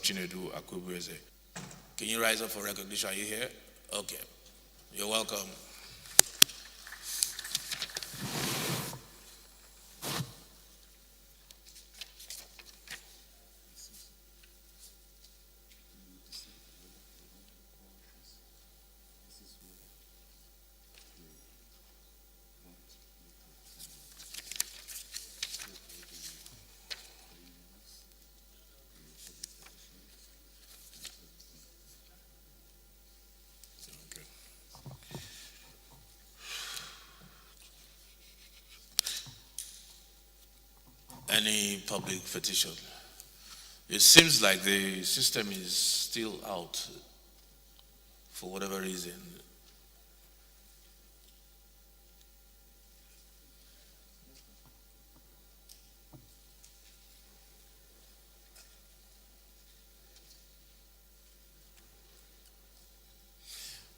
Chinedu Akubweze. Can you rise up for recognition? Are you here? Okay. You're welcome. Any public petition? It seems like the system is still out for whatever reason.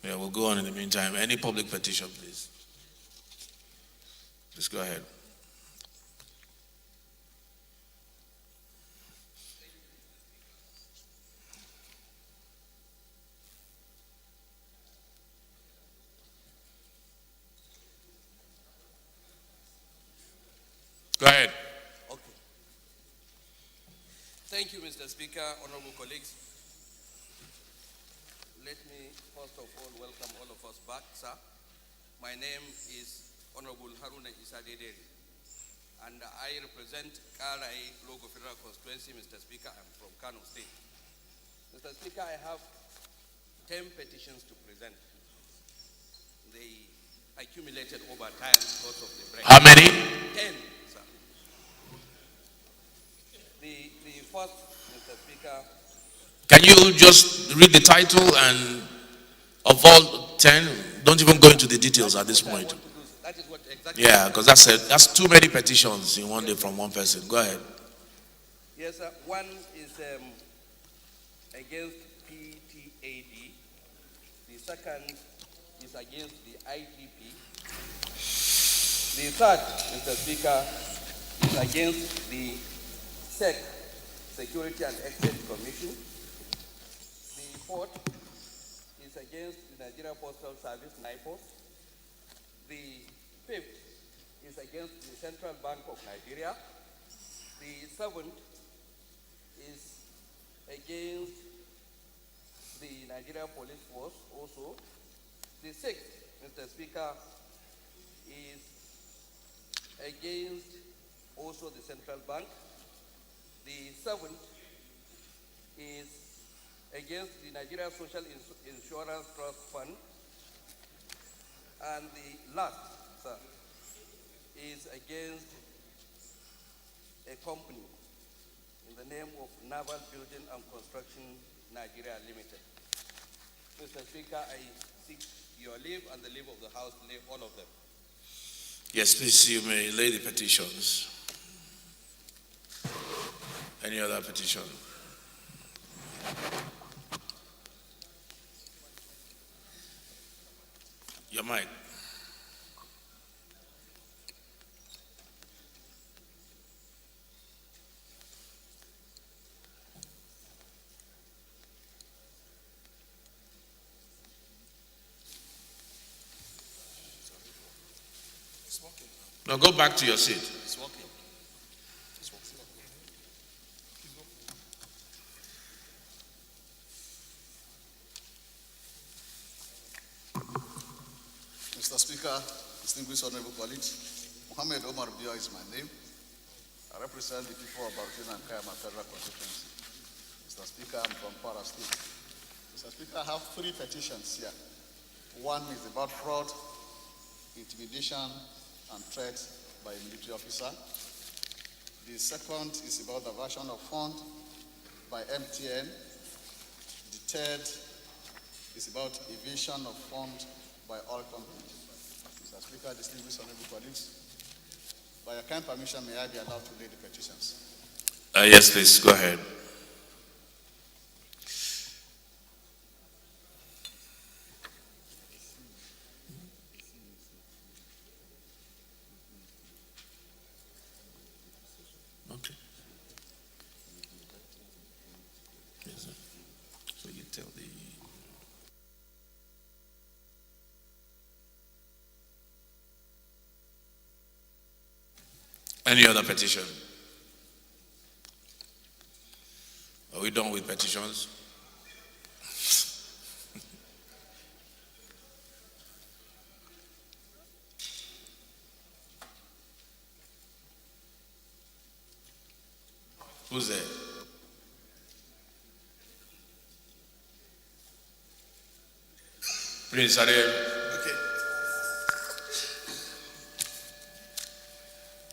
Yeah, we'll go on in the meantime. Any public petition, please? Just go ahead. Go ahead. Okay. Thank you, Mr. Speaker, honorable colleagues. Let me first of all welcome all of us back, sir. My name is Honorable Haruna Isa Dederi, and I represent Karai Logo Federal Constituency, Mr. Speaker. I'm from Kano State. Mr. Speaker, I have 10 petitions to present. They accumulated over time because of the break. How many? 10, sir. The first, Mr. Speaker. Can you just read the title and of all 10? Don't even go into the details at this point. That is what exactly. Yeah, because that's too many petitions in one day from one person. Go ahead. Yes, sir. One is against PTAD. The second is against the IGP. The third, Mr. Speaker, is against the SEC, Security and Exchange Commission. The fourth is against the Nigeria Postal Service, NIPOS. The fifth is against the Central Bank of Nigeria. The seventh is against the Nigeria Police Force also. The sixth, Mr. Speaker, is against also the Central Bank. The seventh is against the Nigeria Social Insurance Trust Fund. And the last, sir, is against a company in the name of Naval Building and Construction Nigeria Limited. Mr. Speaker, I seek your leave and the leave of the House to lay all of them. Yes, please, you may lay the petitions. Any other petition? Your mic. Now go back to your seat. It's working. Mr. Speaker, distinguished honorable colleagues, Mohammed Omar Bio is my name. I represent the people of Bautin and Kayama Federal Constituency. Mr. Speaker, I'm from Kwara State. Mr. Speaker, I have 3 petitions here. One is about fraud, intimidation, and threat by a military officer. The second is about diversion of funds by MTN. The third is about evasion of funds by all companies. Mr. Speaker, distinguished honorable colleagues, by your kind permission, may I be allowed to lay the petitions? Yes, please, go ahead. Okay. Yes. tell the... Any other petition? Are we done with petitions? Who's there? Prince Ariel. Okay.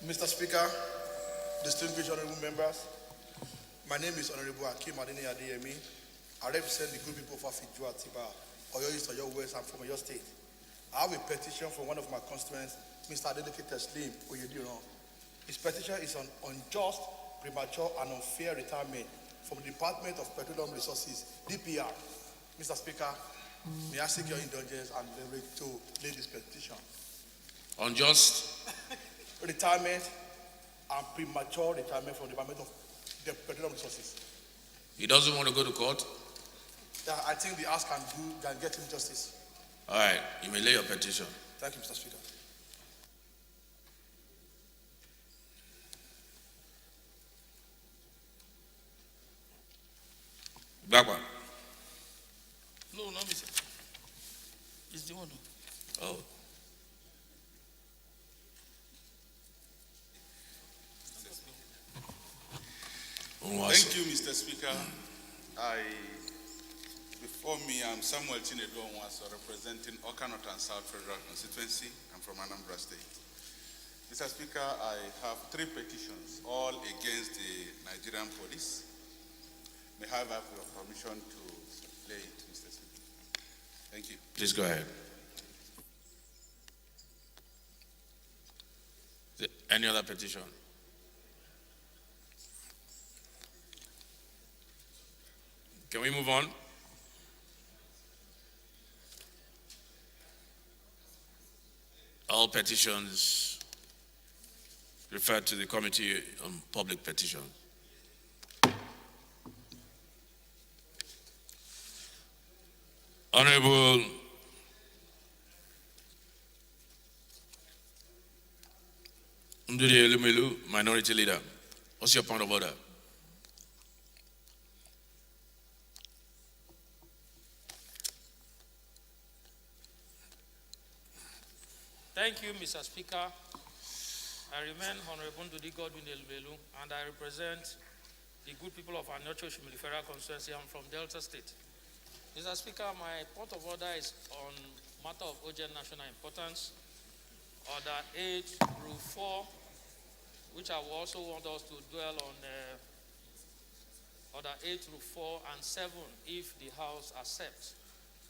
Mr. Speaker, distinguished honorable members, my name is Honorable Akim Adini Adeyemi. I represent the good people of Afiju Atiba, Oyo East, Oyo West, and from Oyo State. I have a petition from one of my constituents, Mr. Adeleke Teslim Oyediran. His petition is on unjust, premature, and unfair retirement from the Department of Petroleum Resources, DPR. Mr. Speaker, may I seek your indulgence and leverage to lay this petition? Unjust? Retirement and premature retirement from the Department of Petroleum Resources. He doesn't want to go to court? Yeah, I think the ask can get him justice. All right, you may lay your petition. Thank you, Mr. Speaker. Baba. No, not me, sir. It's the one. Oh. Thank you, Mr. Speaker. Before me, I'm Samuel Chinedu Onwaso, representing Okanot and South Federal Constituency. I'm from Anambra State. Mr. Speaker, I have 3 petitions, all against the Nigerian police. May I have your permission to play it, Mr. Speaker? Thank you. Please go ahead. Any other petition? Can we move on? All petitions referred to the Committee on Public Petitions. Honorable Ndudi Elumelu, Minority Leader. What's your point of order? Thank you, Mr. Speaker. I remain Honorable Ndudi Godwin Elumelu, and I represent the good people of Anocho Shimili Federal Constituency. I'm from Delta State. Mr. Speaker, my point of order is on matter of urgent national importance. Order 8, Rule 4, which I will also want us to dwell on Order 8, Rule 4, and 7, if the House accepts.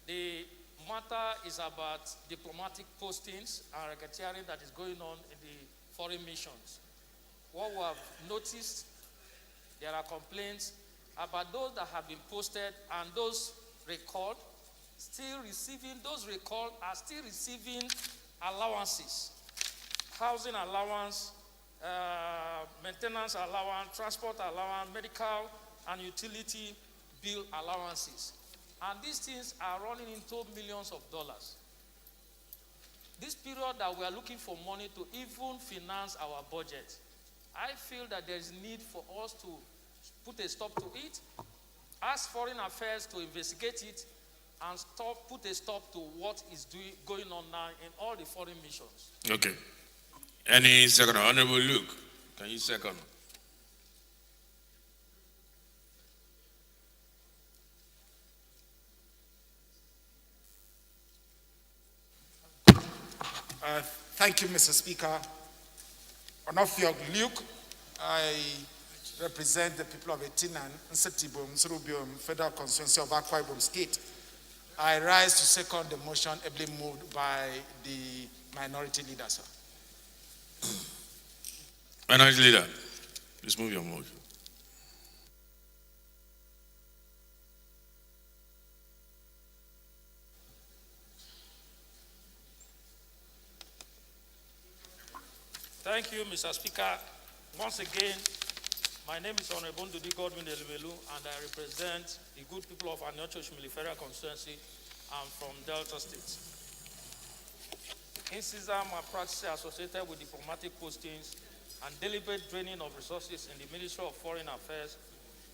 The matter is about diplomatic postings and racketeering that is going on in the foreign missions. What we have noticed, there are complaints about those that have been posted and those recalled, those recalled are still receiving allowances, housing allowance, maintenance allowance, transport allowance, medical and utility bill allowances. And these things are running into millions of dollars. This period that we are looking for money to even finance our budget, I feel that there is need for us to put a stop to it, ask Foreign Affairs to investigate it, and put a stop to what is going on now in all the foreign missions. Okay. Any second? Honorable Luke, can you second? Thank you, Mr. Speaker. Onofiog Luke, I represent the people of Etinan, Nsitibum, Surubium, Federal Constituency of Akwa Ibom State. I rise to second the motion ably moved by the minority leader, sir. Minority Leader, please move your motion. Thank you, Mr. Speaker. Once again, My name is Honorable Ndudi Godwin Elumelu, and I represent the good people of Anyocho Shimili Federal Constituency. I'm from Delta State. Incisam are practices associated with diplomatic postings and deliberate draining of resources in the Ministry of Foreign Affairs,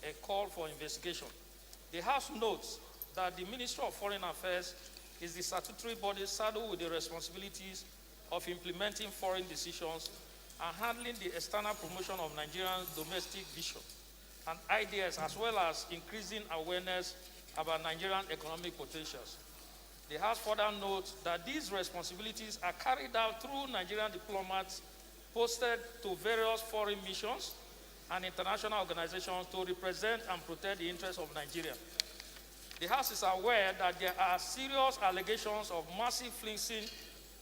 a call for investigation. The House notes that the Ministry of Foreign Affairs is the statutory body saddled with the responsibilities of implementing foreign decisions and handling the external promotion of Nigerian domestic vision and ideas, as well as increasing awareness about Nigerian economic potentials. The House further notes that these responsibilities are carried out through Nigerian diplomats posted to various foreign missions and international organizations to represent and protect the interests of Nigeria. The House is aware that there are serious allegations of massive fleecing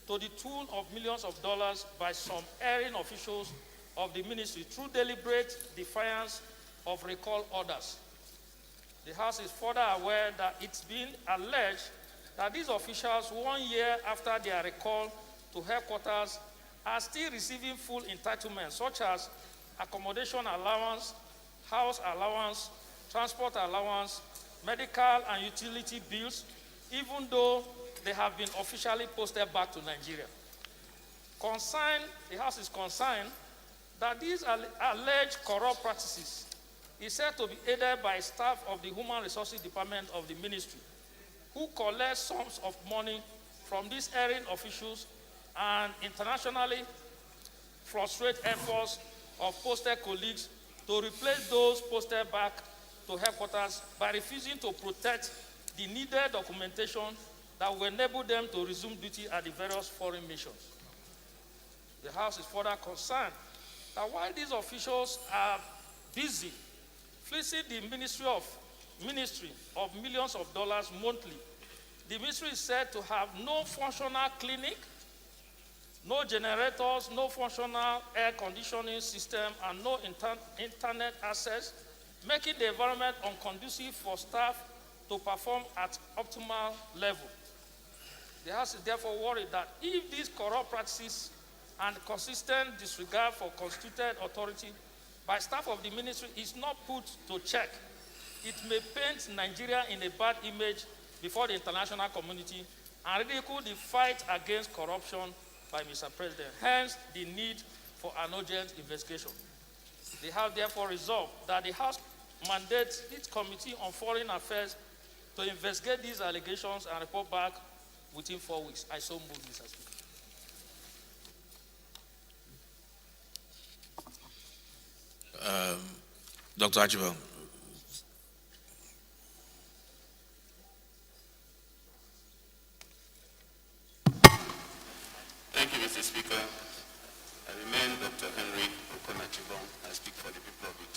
to the tune of millions of dollars by some erring officials of the ministry through deliberate defiance of recall orders. The House is further aware that it's been alleged that these officials, 1 year after their recall to headquarters, are still receiving full entitlements such as accommodation allowance, house allowance, transport allowance, medical and utility bills, even though they have been officially posted back to Nigeria. The House is concerned that these alleged corrupt practices is said to be aided by staff of the Human Resources Department of the ministry, who collect sums of money from these erring officials and internationally frustrate efforts of posted colleagues to replace those posted back to headquarters by refusing to protect the needed documentation that will enable them to resume duty at the various foreign missions. The House is further concerned that while these officials are busy fleecing the ministry of millions of dollars monthly, the ministry is said to have no functional clinic, no generators, no functional air conditioning system, and no internet access, making the environment unconducive for staff to perform at optimal level. The House is therefore worried that if these corrupt practices and consistent disregard for constituted authority by staff of the ministry is not put to check, it may paint Nigeria in a bad image before the international community and ridicule the fight against corruption by Mr. President. Hence, the need for an urgent investigation. The House therefore resolved that the House mandates its Committee on Foreign Affairs to investigate these allegations and report back within 4 weeks. I so move, Mr. Speaker. Dr. Achibal. Thank you, Mr. Speaker. I remain Dr. Henry Okonachibong. I speak for the people of the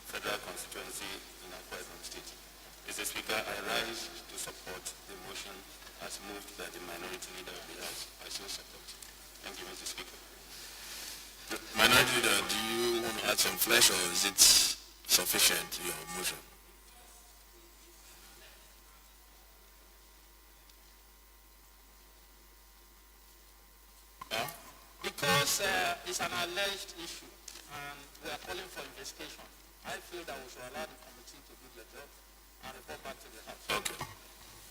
Federal Constituency in Akwa Ibom State. Mr. Speaker, I rise to support the motion as moved by the minority leader of the House. I so support. Thank you, Mr. Speaker. Minority Leader, do you want to add some flesh, or is it sufficient, your motion? Because it's an alleged issue and we are calling for investigation, I feel that we should allow the committee to do the job and report back to the House. Okay.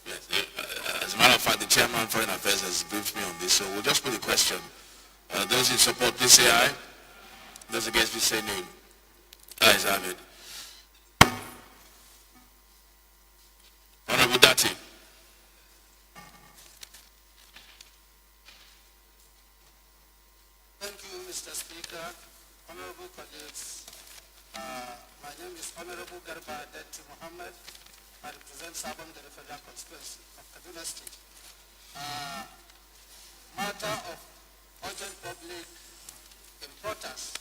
Yes. As a matter of fact, the Chairman of Foreign Affairs has briefed me on this, so we'll just put the question. Those in support, please say aye. Those against, please say no. Ayes have it. Honorable Dati. Thank you, Mr. Speaker. Honorable colleagues, my name is Honorable Garba Dati Mohammed. I represent Sabang, the Federal Constituency of Kaduna State. Matter of urgent public importance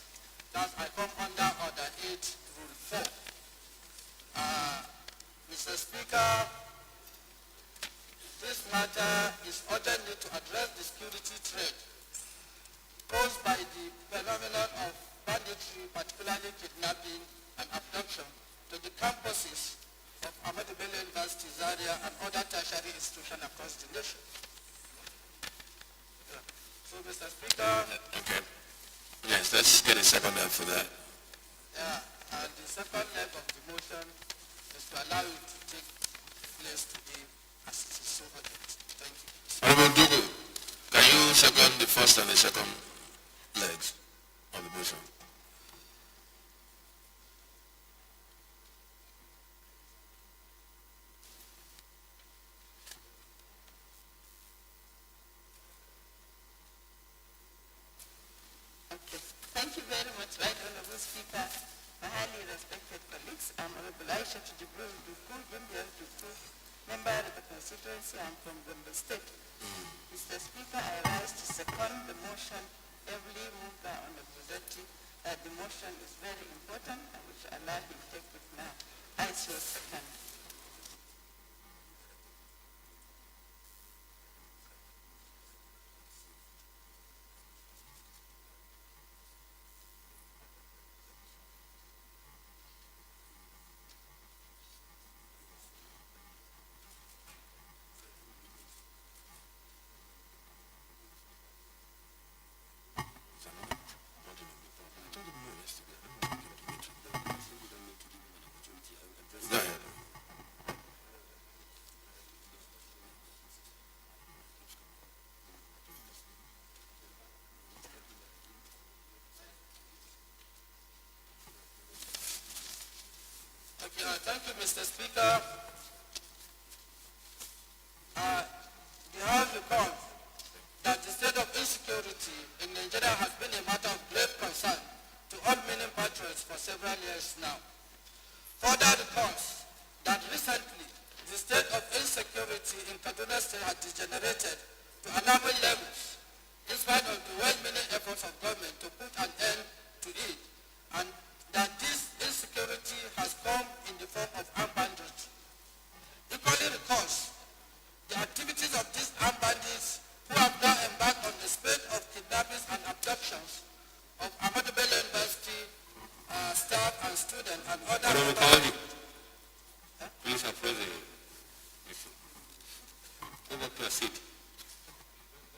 that I come under Order 8, Rule 4. Mr. Speaker, this matter is urgent need to address the security threat posed by the phenomenon of banditry, particularly kidnapping and abduction, to the campuses of Ahmadu Bello University, Zaria, and other tertiary institutions across the nation. So, Mr. Speaker. Okay. Yes, let's get a second for that. Yeah, and the second leg of the motion is to allow it to take place today as it is so urgent. Thank you. Honorable Dugu, can you second the first and the second legs of the motion? Okay. Thank you very much, Right Honorable Speaker, my highly respected colleagues. I'm Honorable Aisha Jibril Duku, Gimbian Duku, member of the constituency. I'm from Gombe State. Mr. Speaker, I rise to second the motion heavily moved by Honorable Zeti that the motion is very important and we shall allow him take it now. I so second. Go ahead. Okay, thank you, Mr. Speaker. The House recalls that the state of insecurity in Nigeria has been a matter of great concern to all meaning patriots for several years now. Further recalls that recently the state of insecurity in Kaduna State has degenerated to alarming levels in spite of the well-meaning efforts of government to put an end to it, and that this insecurity has come in the form of armed banditry. Equally recalls the activities of these armed bandits who have now embarked on the spate of kidnappings and abductions of Ahmadu Bello University staff and students and other. Honorable Kawadi, please approach the issue. Go back to your seat.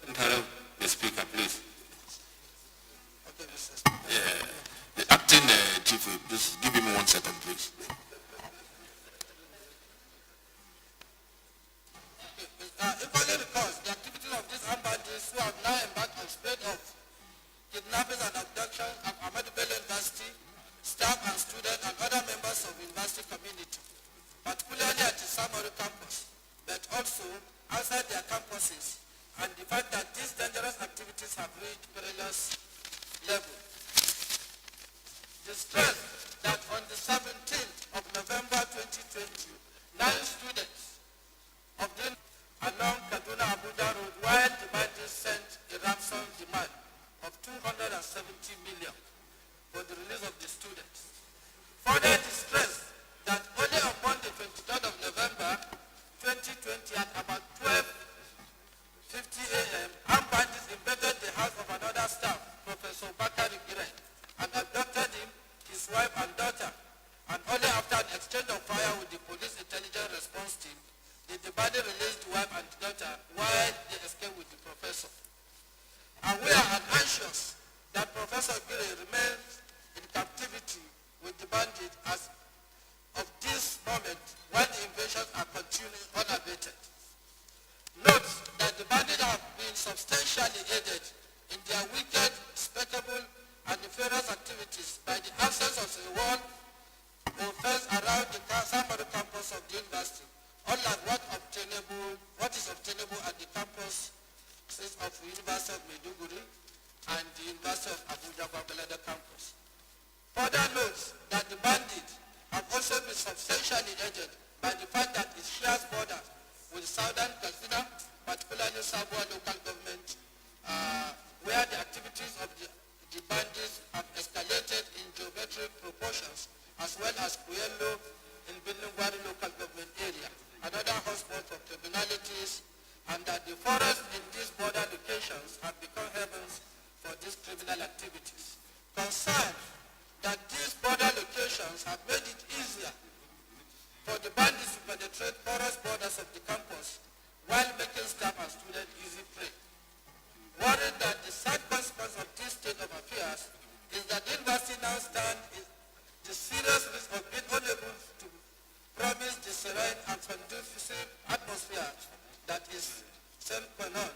Interrupt the speaker, please. Okay, Mr. Speaker. Yeah. The acting chief, just give him 1 second, please. Equally recalls the activities of these armed bandits who have now embarked on spate of kidnappings and abductions of Ahmadu Bello University staff and students and other members of the university community, particularly at the Samori campus, but also outside their campuses, and the fact that these dangerous activities have reached perilous level. The stress that on the 17th of November 2020, 9 students of the along Kaduna Abuja Road while the bandits sent a ransom demand of 270 million for the release of the students. Further distress that only on Monday 23rd of November 2020 at about 12:50 a.m., armed bandits invaded the house of another staff, Professor Bakari Giren, and abducted him, his wife and daughter, and only after an exchange of fire with the police intelligence response team did the body release the wife and daughter while they escaped with the professor. And we are anxious that Professor Giren remains in captivity with the bandit as of this moment when the invasions are continuing unabated. Note that the bandits have been substantially aided in their wicked, despicable, and nefarious activities by the absence of a wall or fence around the Samari campus of the university, unlike what is obtainable at the campus of the University of Maiduguri and the University of Abuja Babelada campus. Further notes that the bandits have also been substantially aided by the fact that it shares borders with southern Katsina, particularly Sabua local government, where the activities of the bandits have escalated in geometric proportions, as well as Kuyelo in Bilingwari local government area, another hotspot of criminalities, and that the forests in these border locations have become heavens for these criminal activities. Concerned that these border locations have made it easier for the bandits to penetrate porous borders of the campus while making staff and students easy prey. Worried that the sad consequence of this state of affairs is that the university now stands the serious risk of being unable to promise the serene and conducive atmosphere that is sine qua non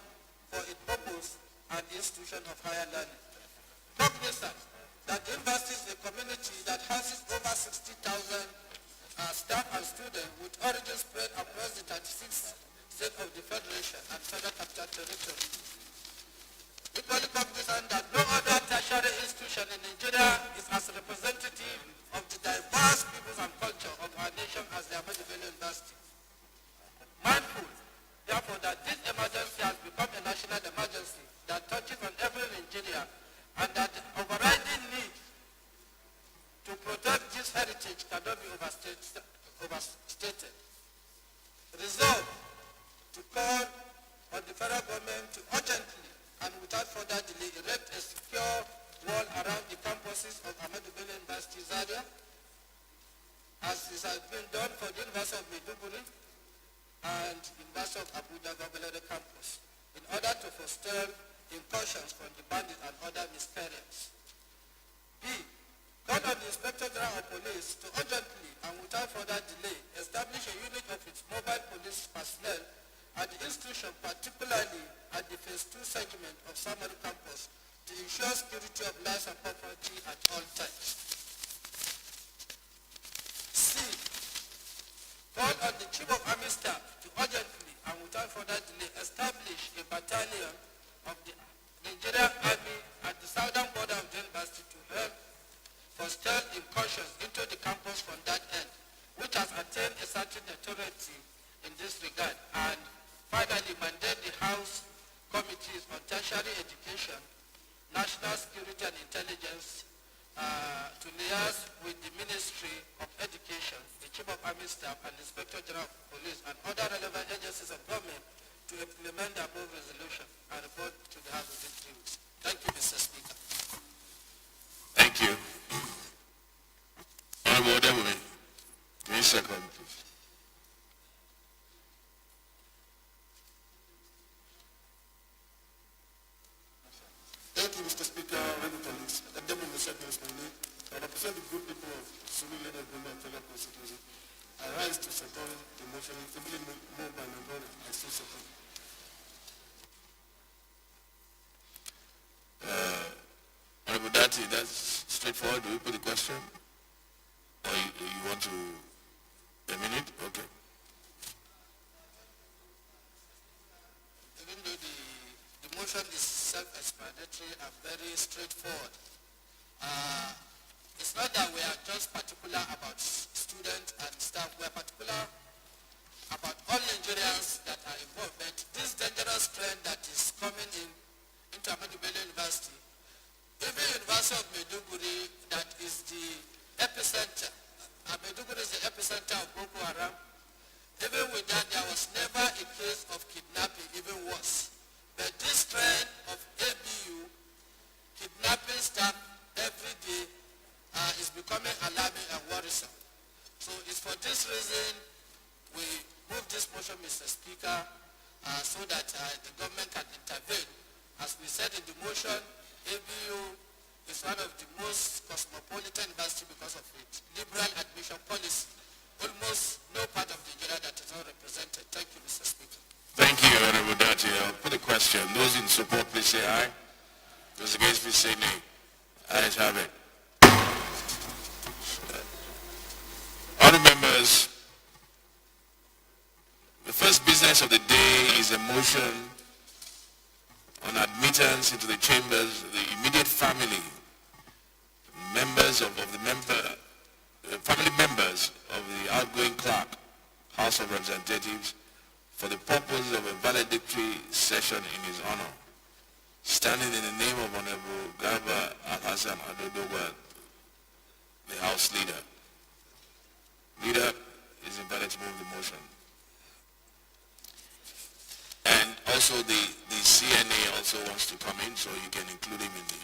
for its purpose and institution of higher learning. Cognizant that the university is a community that houses over 60,000 staff and students with origin spread across the 36 states of the Federation and Federal Capital Territory. Equally cognizant that no other tertiary institution in Nigeria is as representative of the diverse peoples and culture of our nation as the Ahmadu Bello University. Mindful, therefore, that this emergency has become a national emergency that touches on every Nigerian, and that the overriding need to protect this heritage cannot be overstated. Resolve to call on the federal government to urgently and without further delay erect a secure wall around the campuses of Ahmadu Bello University Zaria, as this has been done for the University of Maiduguri and University of Abuja Babelere campus, in order to foster incursions from the bandits and other miscreants. B. Call on the Inspector General of Police to urgently and without further delay establish a unit of its mobile police personnel at the institution, particularly at the Phase 2 segment of Samaru campus, to ensure security of lives and property at all times. C. Call on the Chief of Army Staff to urgently and without further delay establish a battalion of the Nigerian Army at the southern border of the university to help foster incursions into the campus from that end, which has attained a certain notoriety in this regard. And finally, mandate the House Committees on Tertiary Education, National Security and Intelligence to liaise with the Ministry of Education, the Chief of Army Staff, and the Inspector General of Police, and other relevant agencies of government to implement the above resolution and report to the House within 3 weeks. Thank you, Mr. Speaker. Thank you. Honorable Deputy, 3 seconds, please. Thank you, Mr. Speaker, Honorable colleagues. I'm Deputy Mr. President. I represent the good people of Surulere and Federal Constituency. I rise to support the motion, simply move by my brother. I still support. Honorable Dati, that's straightforward. Do we put the question? Or you want to, a minute? Okay. Even though the motion is self-explanatory and very straightforward, it's not that we are just particular about students and staff. We are particular about all Nigerians that are involved. But this dangerous trend that is coming into Ahmadu Bello University, even University of Maiduguri, that is the epicenter. Maiduguri is the epicenter of Boko Haram. Even with that, there was never a case of kidnapping, even worse. But this trend of ABU kidnapping staff every day is becoming alarming and worrisome. So it's for this reason we move this motion, Mr. Speaker, so that the government can intervene. As we said in the motion, ABU is one of the most cosmopolitan universities because of its liberal admission policy. Almost no part of Nigeria that is not represented. Thank you, Mr. Speaker. Thank you, Honorable Dati. I'll put a question. Those in support, please say aye. Those against, please say nay. Ayes have it. Honourable members, the first business of the day is a motion on admittance into the chambers of the immediate family members family members of the outgoing clerk, House of Representatives, for the purpose of a valedictory session in his honor. Standing in the name of Honorable Garba Al-Hassan Adodogwa, the House Leader. Leader is invited to move the motion. And also the CNA also wants to come in, so you can include him in the...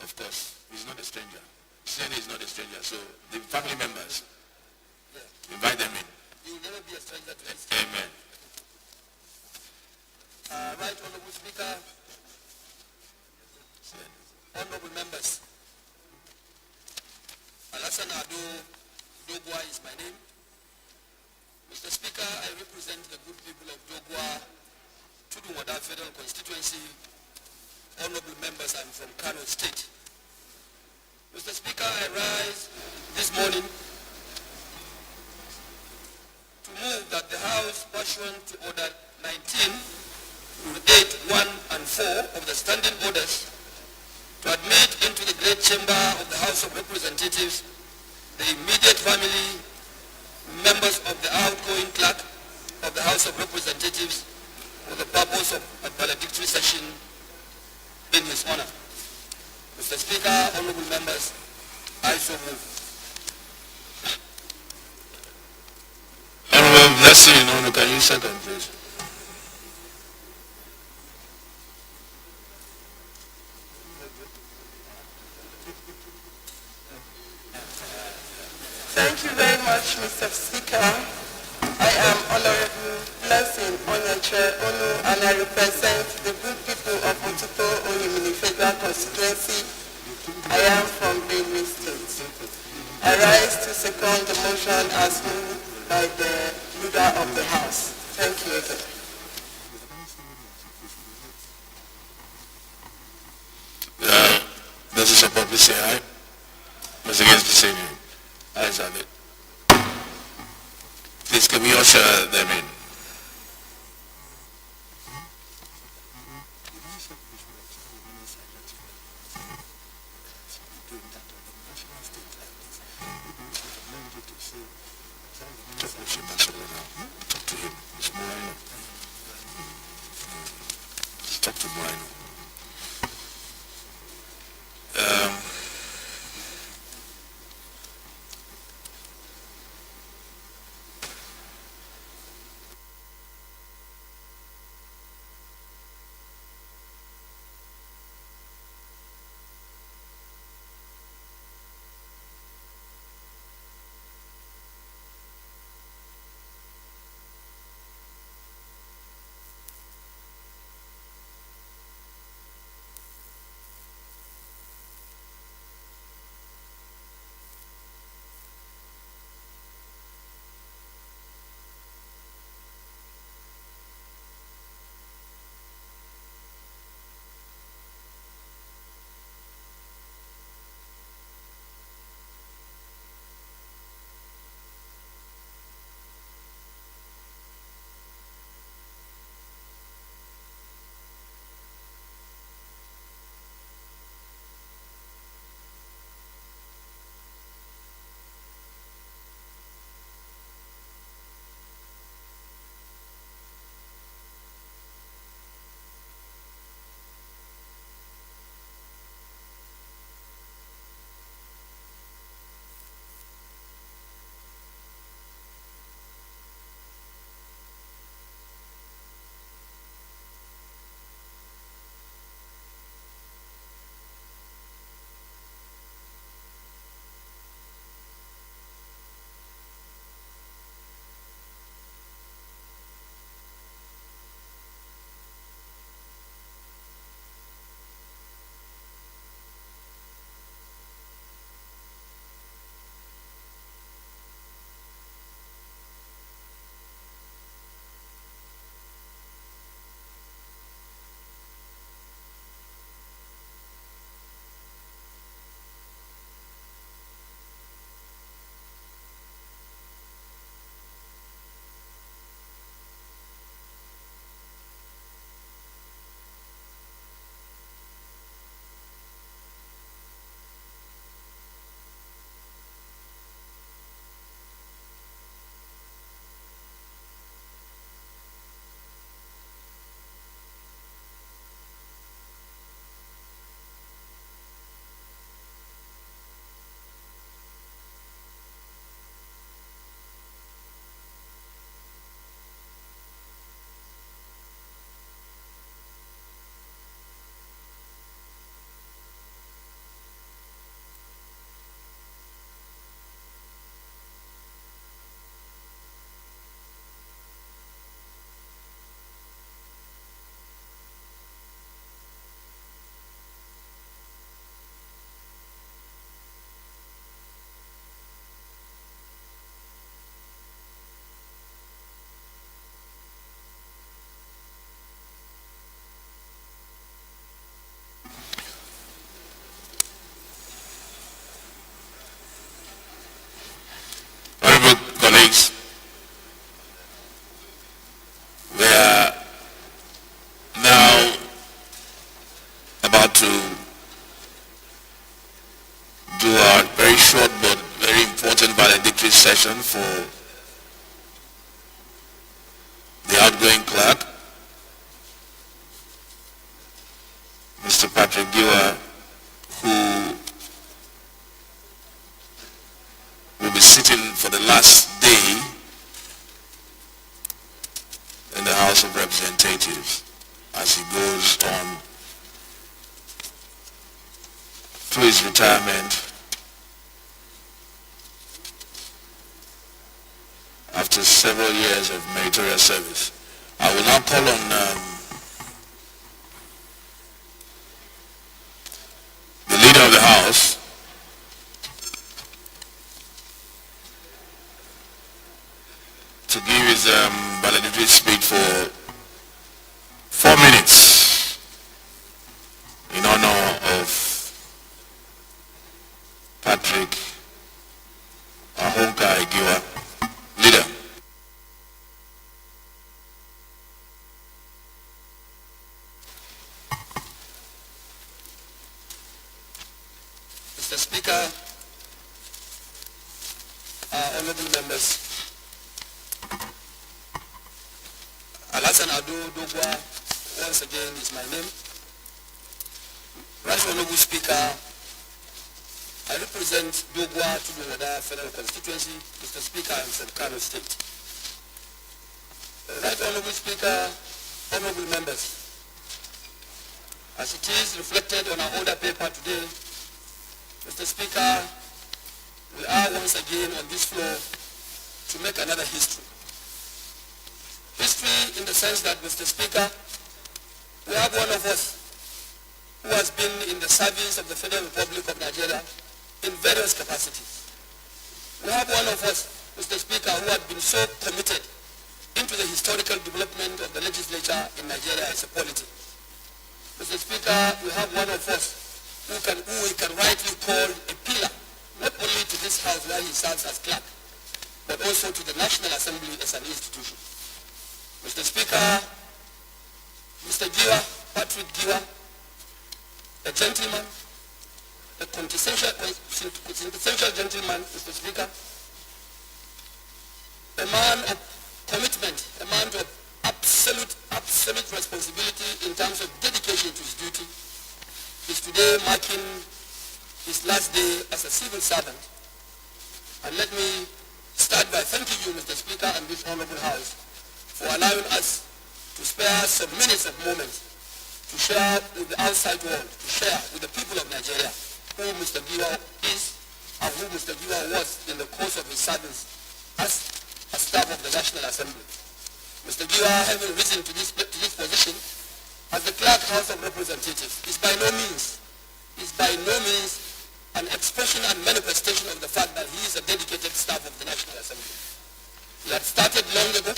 Of course, he's not a stranger. CNA is not a stranger, so the family members, invite them in. You will never be a stranger to us. Amen. Right Honorable Speaker, honorable members, Alassane Ado Dogwa is my name. Mr. Speaker, I represent the good people of Dogwa, Tudunwada Federal Constituency. Honorable members, I'm from Kano State. Mr. Speaker, I rise this morning to move that the House, pursuant to Order 19, Rule 8, 1 and 4 of the Standing Orders, to admit into the Great Chamber of the House of Representatives the immediate family, members of the outgoing clerk of the House of Representatives for the purpose of a valedictory session in his honor. Mr. Speaker, honorable members, I so move. Honorable Blessing, can you second, please? Thank you very much, Mr. Speaker. I am Honorable Blessing Onyeche Onu, and I represent the good people of Otuto Oyimini Federal Constituency. I am from Benue State. I rise to second the motion as moved by the leader of the House. Thank you again. Those who support, please say aye. Those against, please say nay. Ayes have it. Please, can we usher them in? Talk to him. It's Moreno. Talk to Moreno. to do our very short but very important valedictory session for the outgoing clerk, Mr. Patrick Giwa, who will be sitting for the last day in the House of Representatives as he goes on to his retirement after several years of meritorious service. I will now call on the leader of the House, to give his valedictory speech for 4 minutes in honor of Patrick Ahonka Igiwa. Leader. Mr. Speaker, honorable members, Alasan Ado Dogwa, once again is my name. Right Honorable Speaker, I represent Dogwa Tudunada Federal Constituency. Mr. Speaker, I am from Kano State. Right Honorable Speaker, honorable members, as it is reflected on our order paper today, Mr. Speaker, we are once again on this floor to make another history. History in the sense that, Mr. Speaker, we have one of us who has been in the service of the Federal Republic of Nigeria in various capacities. We have one of us, Mr. Speaker, who had been so committed into the historical development of the legislature in Nigeria as a polity. Mr. Speaker, we have one of us who we can rightly call a pillar, not only to this House where he serves as clerk, but also to the National Assembly as an institution. Mr. Speaker, Mr. Giwa, Patrick Giwa, a gentleman, a quintessential gentleman, Mr. Speaker, a man of commitment, a man of absolute responsibility in terms of dedication to his duty, is today marking his last day as a civil servant. And let me start by thanking you, Mr. Speaker, and this honorable House for allowing us to spare some minutes of moments to share with the outside world, to share with the people of Nigeria who Mr. Giwa is and who Mr. Giwa was in the course of his service as a staff of the National Assembly. Mr. Giwa, having risen to this position as the Clerk House of Representatives, is by no means an expression and manifestation of the fact that he is a dedicated staff of the National Assembly. He had started long ago,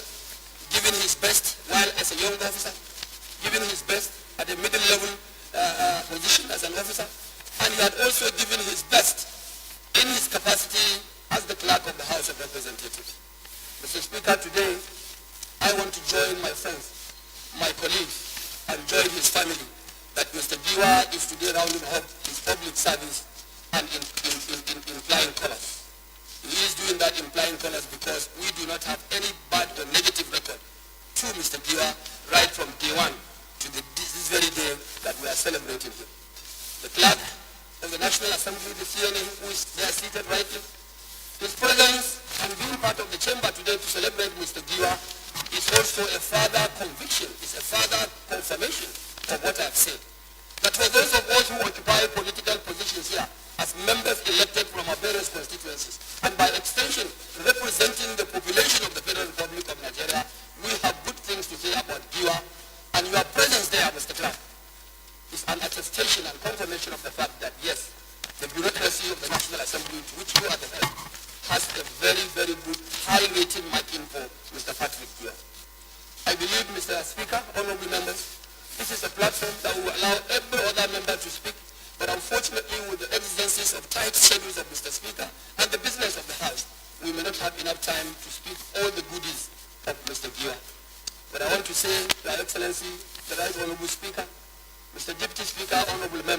giving his best while as a young officer, giving his best at a middle level position as an officer, and he had also given his best in his capacity as the Clerk of the House of Representatives. Mr. Speaker, today I want to join my friends, my colleagues, and join his family that Mr. Giwa is today rounding up his public service and in flying colors. He is doing that in flying colors because we do not have any bad or negative record to Mr. Giwa right from day one to this very day that we are celebrating him. The Clerk of the National Assembly, the CNA, who is there seated right here, his presence and being part of the chamber today to celebrate Mr. Giwa is also a further conviction, is a further confirmation of what I have said. That for those of us who occupy political positions here as members elected from our various constituencies, and by extension representing the population of the Federal Republic of Nigeria, we have good things to say about Giwa, and your presence there, Mr. Clark, is an attestation and confirmation of the fact that yes, the bureaucracy of the National Assembly, to which you are the head, has a very, very good high rating marking for Mr. Patrick Giwa. I believe, Mr. Speaker, honorable members, this is a platform that will allow every other member to speak, but unfortunately with the exigencies of tight schedules of Mr. Speaker and the business of the House, we may not have enough time to speak all the goodies of Mr. Giwa. But I want to say, Your Excellency, the Right Honorable Speaker, Mr. Deputy Speaker, honorable members,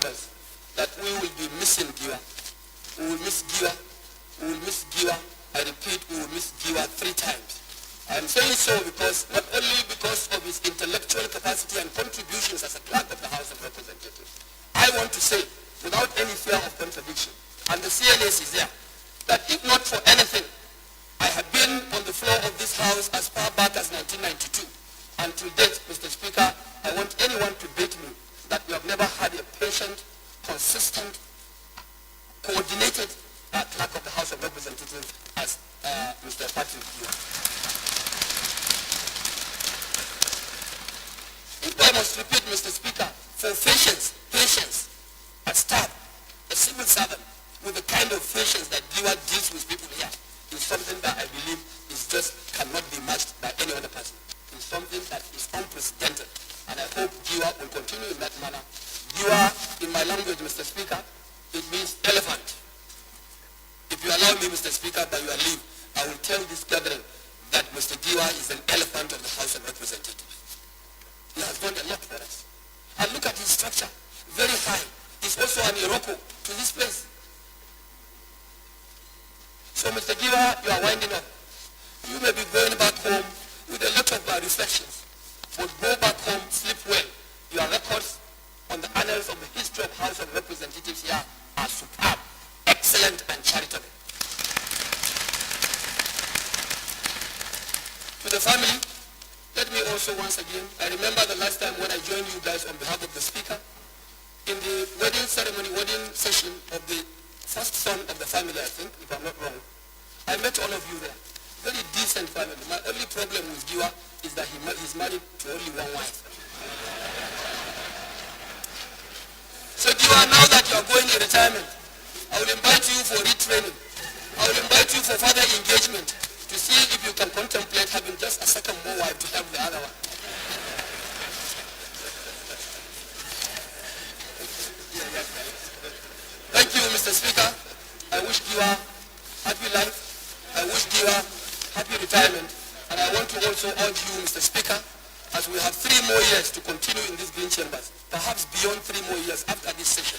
We will miss Giwa. We will miss Giwa. I repeat, we will miss Giwa 3 times. I am saying so because, not only because of his intellectual capacity and contributions as a clerk of the House of Representatives, I want to say, without any fear of contradiction, and the CNS is there, that if not for anything, I have been on the floor of this House as far back as 1992. And to date, Mr. Speaker, I want anyone to bet me that we have never had a patient, consistent, coordinated clerk of the House of Representatives as Mr. Patrick Giwa. If I must repeat, Mr. Speaker, for patience, a staff, a civil servant, with the kind of patience that Giwa deals with people here, is something that I believe is just cannot be matched by any other person. It's something that is unprecedented. And I hope Giwa will continue in that manner. Giwa, in my language, Mr. Speaker, it means elephant. If you allow me, Mr. Speaker, by your leave, I will tell this gathering that Mr. Giwa is an elephant of the House of Representatives. He has done a lot for us. And look at his structure, very high. He's also an Iroko to this place. So, Mr. Giwa, you are winding up. You may be going back home with a lot of reflections, but go back home, sleep well. Your records on the annals of the history of House of Representatives here are superb, excellent, and charitable. To the family, let me also once again, I remember the last time when I joined you guys on behalf of the Speaker, in the wedding ceremony, wedding session of the first son of the family, I think, if I'm not wrong. I met all of you there. Very decent family. My only problem with Giwa is that he's married to only one wife. So Giwa, now that you are going in retirement, I will invite you for retraining. I will invite you for further engagement to see if you can contemplate having just a second more wife to help the other one. Thank you, Mr. Speaker. I wish Giwa happy life. I wish Giwa happy retirement. And I want to also urge you, Mr. Speaker, as we have 3 more years to continue in these green chambers, perhaps beyond 3 more years after this session,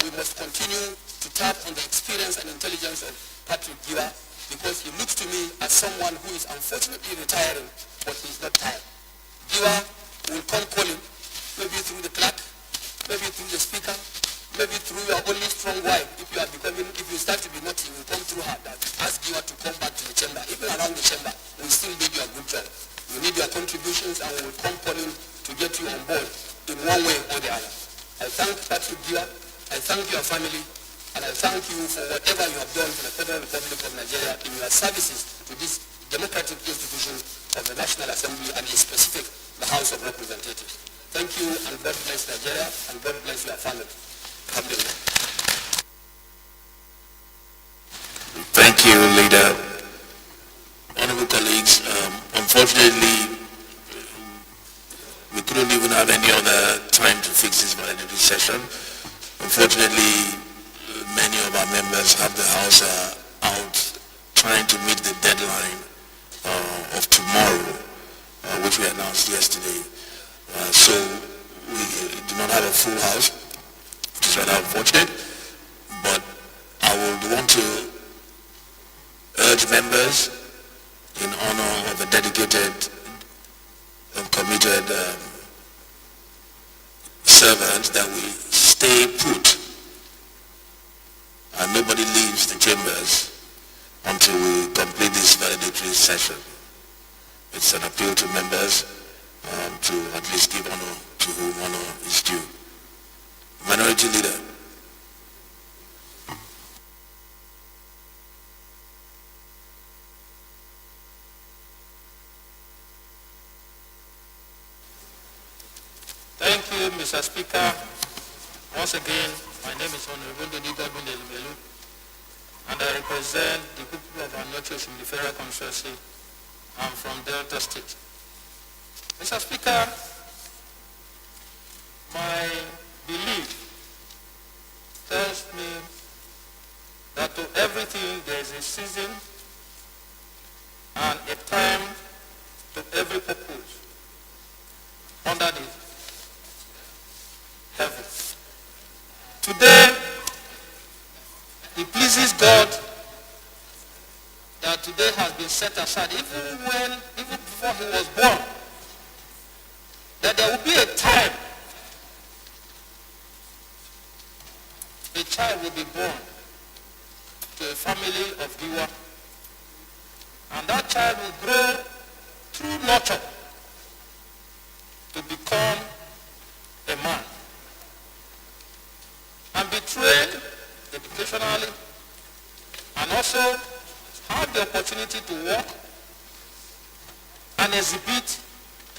we must continue to tap on the experience and intelligence of Patrick Giwa, because he looks to me as someone who is unfortunately retiring, but he is not tired. Giwa will come calling, maybe through the clerk, maybe through the speaker, maybe through your only strong wife. If you start to be naughty, you will come through her. That ask Giwa to come back to the chamber. Even around the chamber, we still need your good job. We need your contributions, and we will come calling to get you on board in one way or the other. I thank Patrick Giwa, I thank your family, and I thank you for whatever you have done for the Federal Republic of Nigeria in your services to this democratic institution of the National Assembly, and in specific, the House of Representatives. Thank you, and God bless Nigeria, and God bless your family. Thank you, Leader. Honorable colleagues, unfortunately, we couldn't even have any other time to fix this valedictory session. Unfortunately, many of our members have the House out trying to meet the deadline of tomorrow, which we announced yesterday. So we do not have a full House, which is rather unfortunate, but I would want to urge members in honor of a dedicated and committed servant that we stay put and nobody leaves the chambers until we complete this valedictory session. It's an appeal to members to at least give honor to whom honor is due. Minority Leader. Thank you, Mr. Speaker. Once again, my name is Honorable Deniga Bundelu, and I represent the people of Anochos in the Federal Constituency. I'm from Delta State. Mr. Speaker, my belief tells me that to everything there is a season and a time to every purpose under the heaven. Today it pleases God that today has been set aside, even before he was born, that there will be a time a child will be born to a family of Giwa, and that child will grow through nurture to become a man and be trained educationally and also have the opportunity to work and exhibit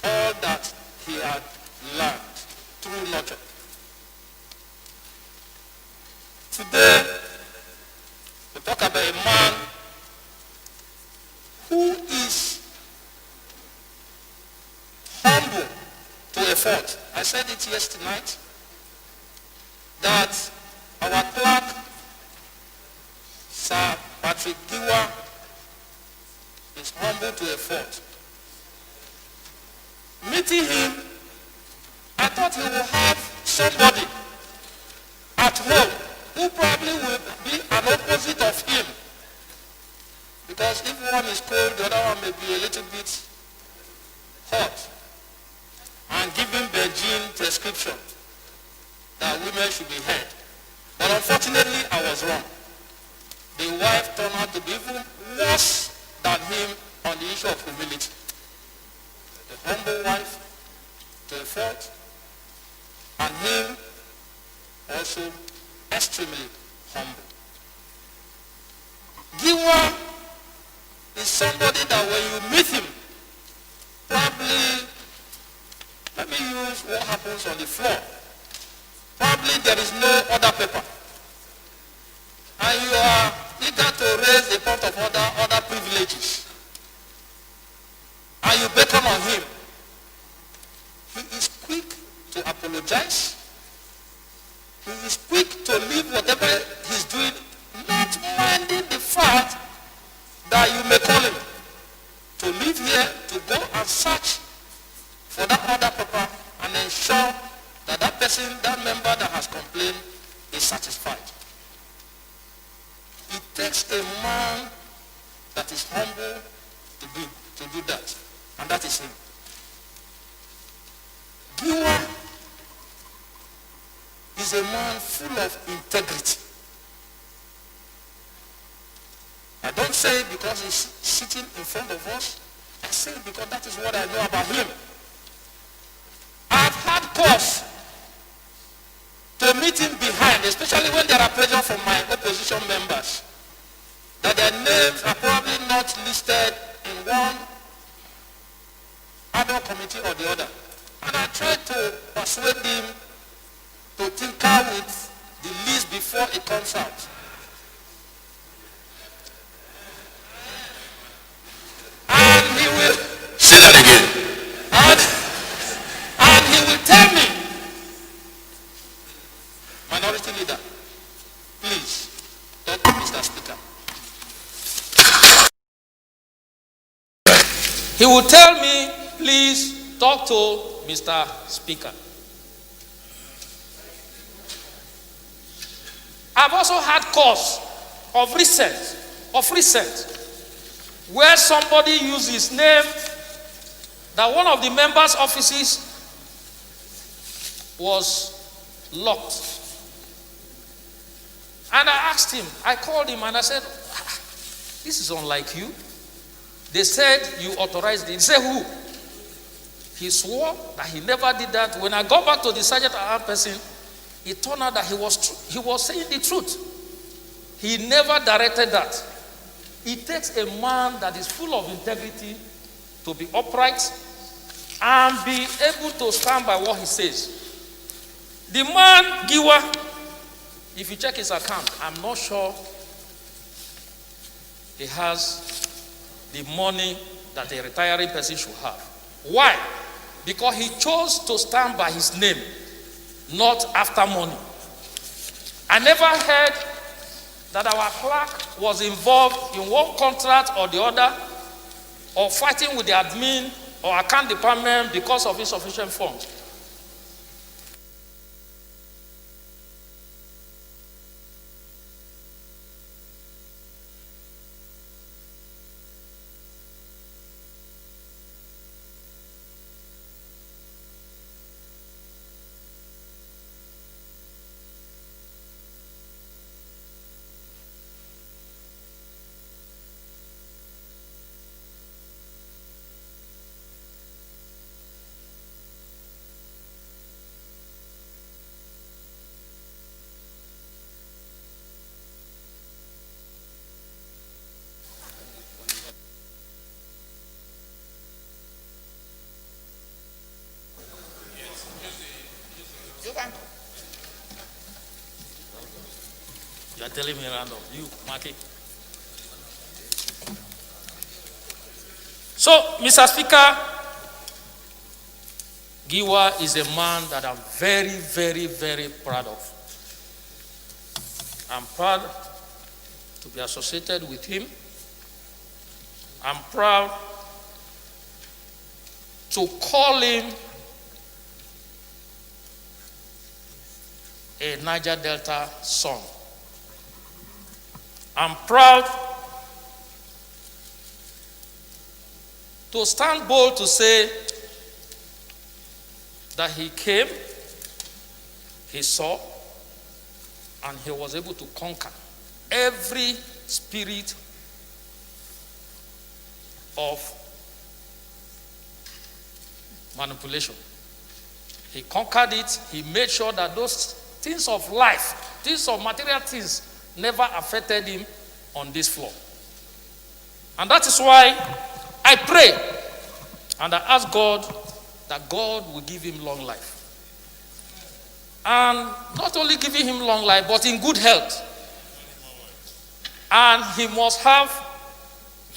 all that he had learned through nurture. Today, we talk about a man who is humble to a fault. I said it yesterday night that our clerk, Sir Patrick Giwa, is humble to a fault. Meeting him, I thought he would have somebody at home who probably will be an opposite of him. Because if one is cold, the other one may be a little bit hot. And giving Beijing prescription that women should be heard. But unfortunately, I was wrong. The wife turned out to be even worse than him on the issue of humility. The humble wife to a fault, and him also extremely humble. Giwa is somebody that when you meet him, probably, let me use what happens on the floor. Probably there is no other paper. And you are eager to raise a point of other privileges. And you beckon on him. He is quick to apologize. He is quick to leave whatever he's doing, not minding the fact that you may call him to leave here, to go and search for that other paper and ensure that that person, that member that has complained, is satisfied. It takes a man that is humble to do that, and that is him. Giwa is a man full of integrity. I don't say it because he's sitting in front of us. I say it because that is what I know about him. I've had cause to meet him behind, especially when there are pressure from my opposition members, that their names are probably not listed in one other committee or the other. And I tried to persuade him to tinker with the list before it comes out. And he will Say that again. and he will tell me, Minority Leader, please talk to Mr. Speaker. He will tell me, please talk to Mr. Speaker. I've also had cause of recent, where somebody used his name, that one of the members' offices was locked. And I asked him, I called him and I said, this is unlike you. They said you authorized it. He said, who? He swore that he never did that. When I got back to the sergeant at person, it turned out that he was saying the truth. He never directed that. It takes a man that is full of integrity to be upright and be able to stand by what he says. The man, Giwa, if you check his account, I'm not sure he has the money that a retiring person should have. Why? Because he chose to stand by his name, not after money. I never heard that our clerk was involved in one contract or the other, or fighting with the admin or account department because of insufficient funds. You are telling me random. You, Marky. So, Mr. Speaker, Giwa is a man that I'm very, very, very proud of. I'm proud to be associated with him. I'm proud to call him a Niger Delta son. I'm proud to stand bold to say that he came, he saw, and he was able to conquer every spirit of manipulation. He conquered it. He made sure that those things of life, things of material things, never affected him on this floor. And that is why I pray and I ask God that God will give him long life. And not only giving him long life, but in good health. And he must have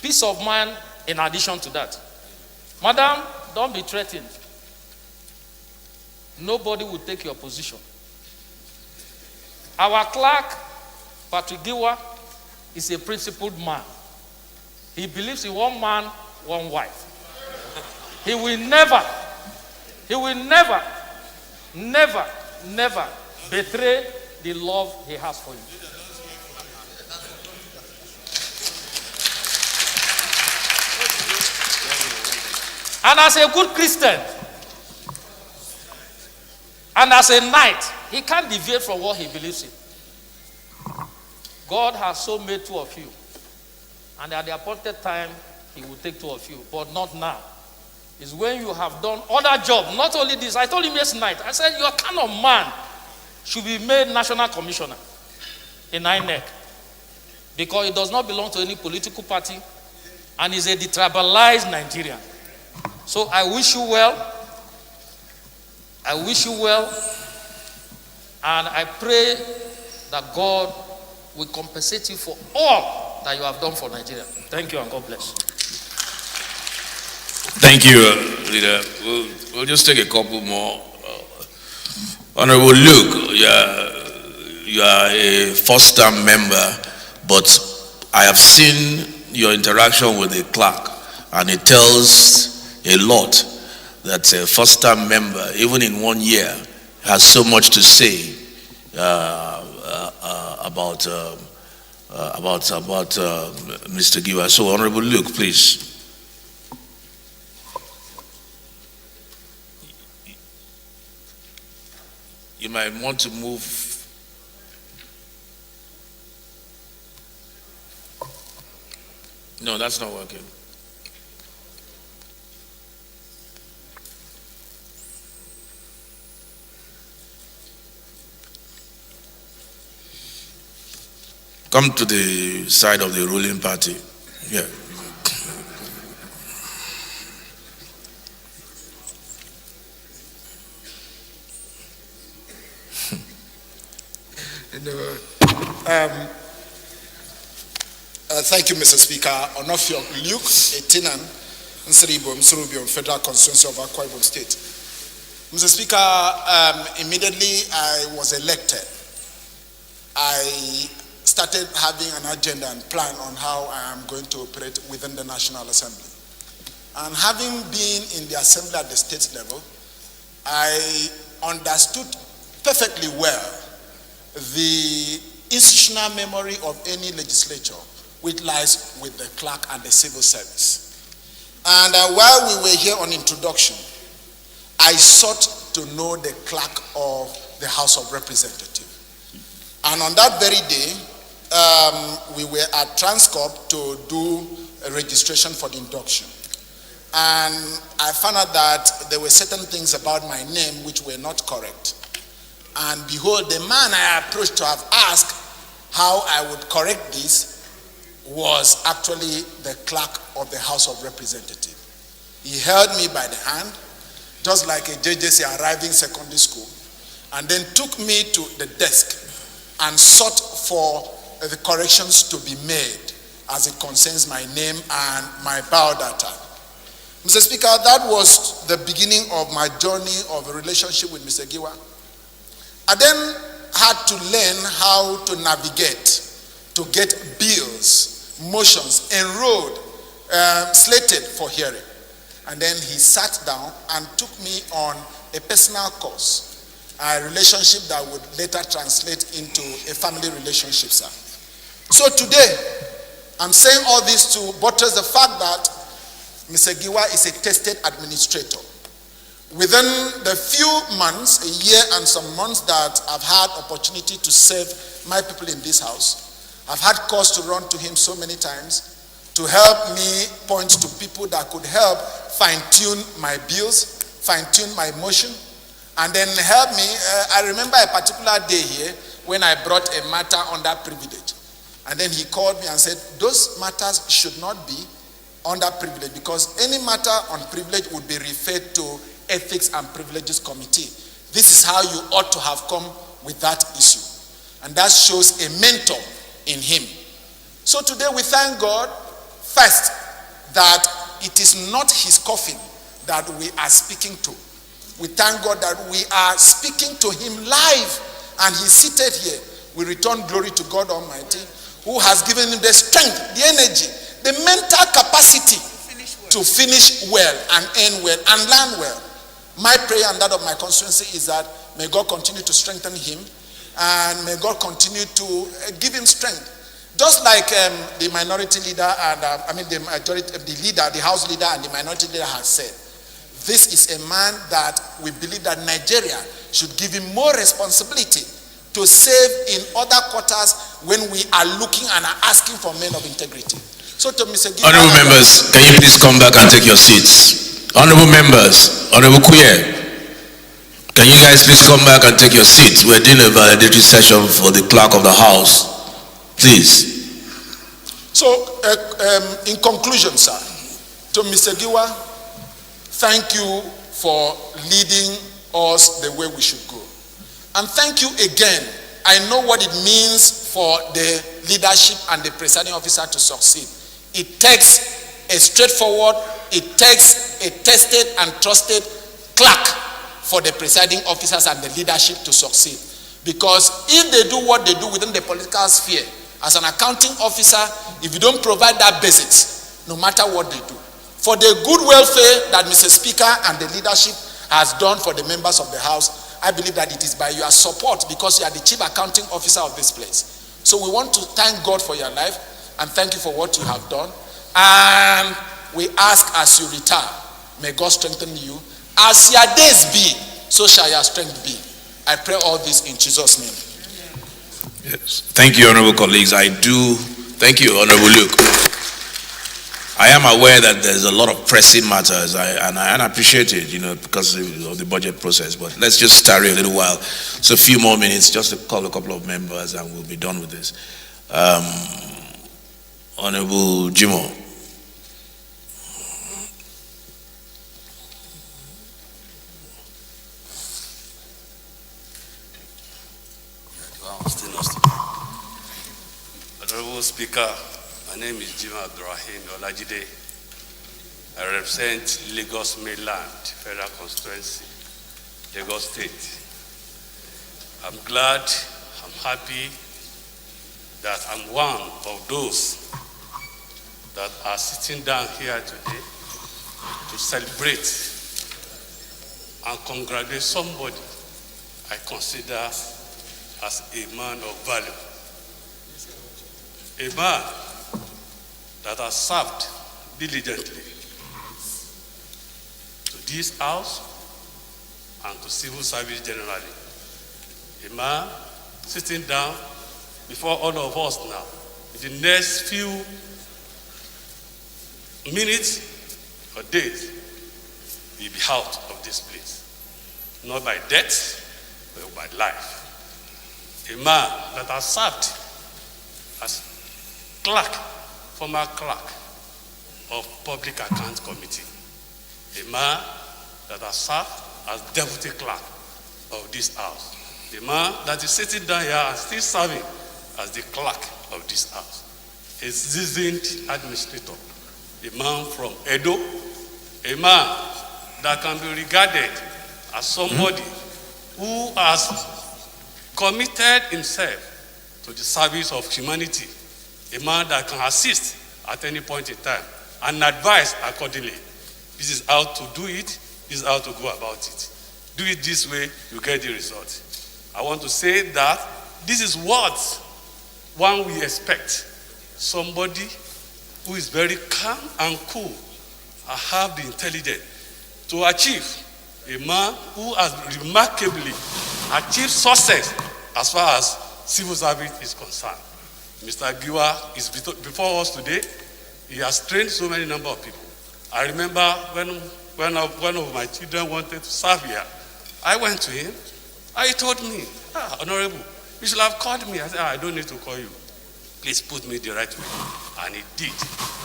peace of mind in addition to that. Madam, don't be threatened. Nobody will take your position. Our clerk, Patrick Giwa, is a principled man. He believes in one man, one wife. He will never betray the love he has for you. And as a good Christian, and as a knight, he can't deviate from what he believes in. God has so made two of you. And at the appointed time, he will take two of you. But not now. It's when you have done other jobs. Not only this. I told him yesterday night. I said, your kind of man should be made national commissioner in INEC. Because he does not belong to any political party. And is a detribalized Nigerian. So I wish you well. I wish you well. And I pray that God will compensate you for all that you have done for Nigeria. Thank you and God bless. Thank you, Leader. We'll just take a couple more. Honorable Luke, you are a first-time member, but I have seen your interaction with the clerk, and it tells a lot that a first-time member, even in 1 year, has so much to say about Mr. Giwa. So, Honorable Luke, please. You might want to move. No, that's not working. Come to the side of the ruling party. Yeah. Thank you, Mr. Speaker. Onofio Luke Etinan, Nseribom, Federal Constituency of Akwa Ibom State. Mr. Speaker, immediately I was elected, I started having an agenda and plan on how I am going to operate within the National Assembly. And having been in the Assembly at the state level, I understood perfectly well the institutional memory of any legislature, which lies with the clerk and the civil service. And while we were here on introduction, I sought to know the clerk of the House of Representatives. And on that very day, we were at Transcorp to do a registration for the induction. And I found out that there were certain things about my name which were not correct. And behold, the man I approached to have asked how I would correct this was actually the clerk of the House of Representatives. He held me by the hand, just like a JJC arriving secondary school, and then took me to the desk and sought for the corrections to be made as it concerns my name and my biodata. Mr. Speaker, that was the beginning of my journey of a relationship with Mr. Giwa. I then had to learn how to navigate, to get bills, motions enrolled, slated for hearing. And then he sat down and took me on a personal course, a relationship that would later translate into a family relationship, sir. So today, I'm saying all this to buttress the fact that Mr. Giwa is a tested administrator. Within the few months, a year and some months that I've had opportunity to serve my people in this house, I've had cause to run to him so many times to help me point to people that could help fine-tune my bills, fine-tune my motion, and then help me. I remember a particular day here when I brought a matter under privilege. And then he called me and said, those matters should not be under privilege because any matter on privilege would be referred to Ethics and Privileges Committee. This is how you ought to have come with that issue. And that shows a mentor in him. So today we thank God first that it is not his coffin that we are speaking to. We thank God that we are speaking to him live and he's seated here. We return glory to God Almighty who has given him the strength, the energy, the mental capacity to finish well and end well and learn well. My prayer and that of my constituency is that may God continue to strengthen him and may God continue to give him strength. Just like the minority leader and the leader, the house leader and the minority leader has said, this is a man that we believe that Nigeria should give him more responsibility to save in other quarters when we are looking and are asking for men of integrity. So to Mr. Giwa, Honorable members, can you please come back and take your seats? Honorable members, Honorable Kuye, can you guys please come back and take your seats? We're doing a valedictory session for the clerk of the house. Please. So, in conclusion, sir, to Mr. Giwa, thank you for leading us the way we should go. And thank you again. I know what it means for the leadership and the presiding officer to succeed. It takes a straightforward, it takes a tested and trusted clerk for the presiding officers and the leadership to succeed. Because if they do what they do within the political sphere, as an accounting officer, if you don't provide that basics, no matter what they do, for the good welfare that Mr. Speaker and the leadership has done for the members of the House, I believe that it is by your support because you are the chief accounting officer of this place. So we want to thank God for your life and thank you for what you have done. And we ask as you retire, may God strengthen you. As your days be, so shall your strength be. I pray all this in Jesus' name. Yes. Thank you, honorable colleagues. Thank you, Honorable Luke. I am aware that there's a lot of pressing matters, and I appreciate it, because of the budget process, but let's just tarry a little while. So a few more minutes, just to call a couple of members, and we'll be done with this. Honorable Jimo. Honorable Speaker, my name is Jim Abdurrahim Olajide. I represent Lagos Mainland Federal Constituency, Lagos State. I'm glad, I'm happy that I'm one of those that are sitting down here today to celebrate and congratulate somebody I consider as a man of value. A man that has served diligently to this house and to civil service generally. A man sitting down before all of us now. In the next few minutes or days, we'll be out of this place. Not by death, but by life. A man that has served as clerk, former clerk of Public Accounts Committee. A man that has served as deputy clerk of this house. A man that is sitting down here and still serving as the clerk of this house. A seasoned administrator, a man from Edo, a man that can be regarded as somebody who has committed himself to the service of humanity, a man that can assist at any point in time and advise accordingly. This is how to do it, this is how to go about it. Do it this way, you get the result. I want to say that this is what one we expect. Somebody who is very calm and cool and have the intelligence to achieve. A man who has remarkably achieved success as far as civil service is concerned. Mr. Giwa is before us today. He has trained so many number of people. I remember when one of my children wanted to serve here, I went to him and he told me, Honorable, you should have called me. I said, I don't need to call you. Please put me the right way. And he did.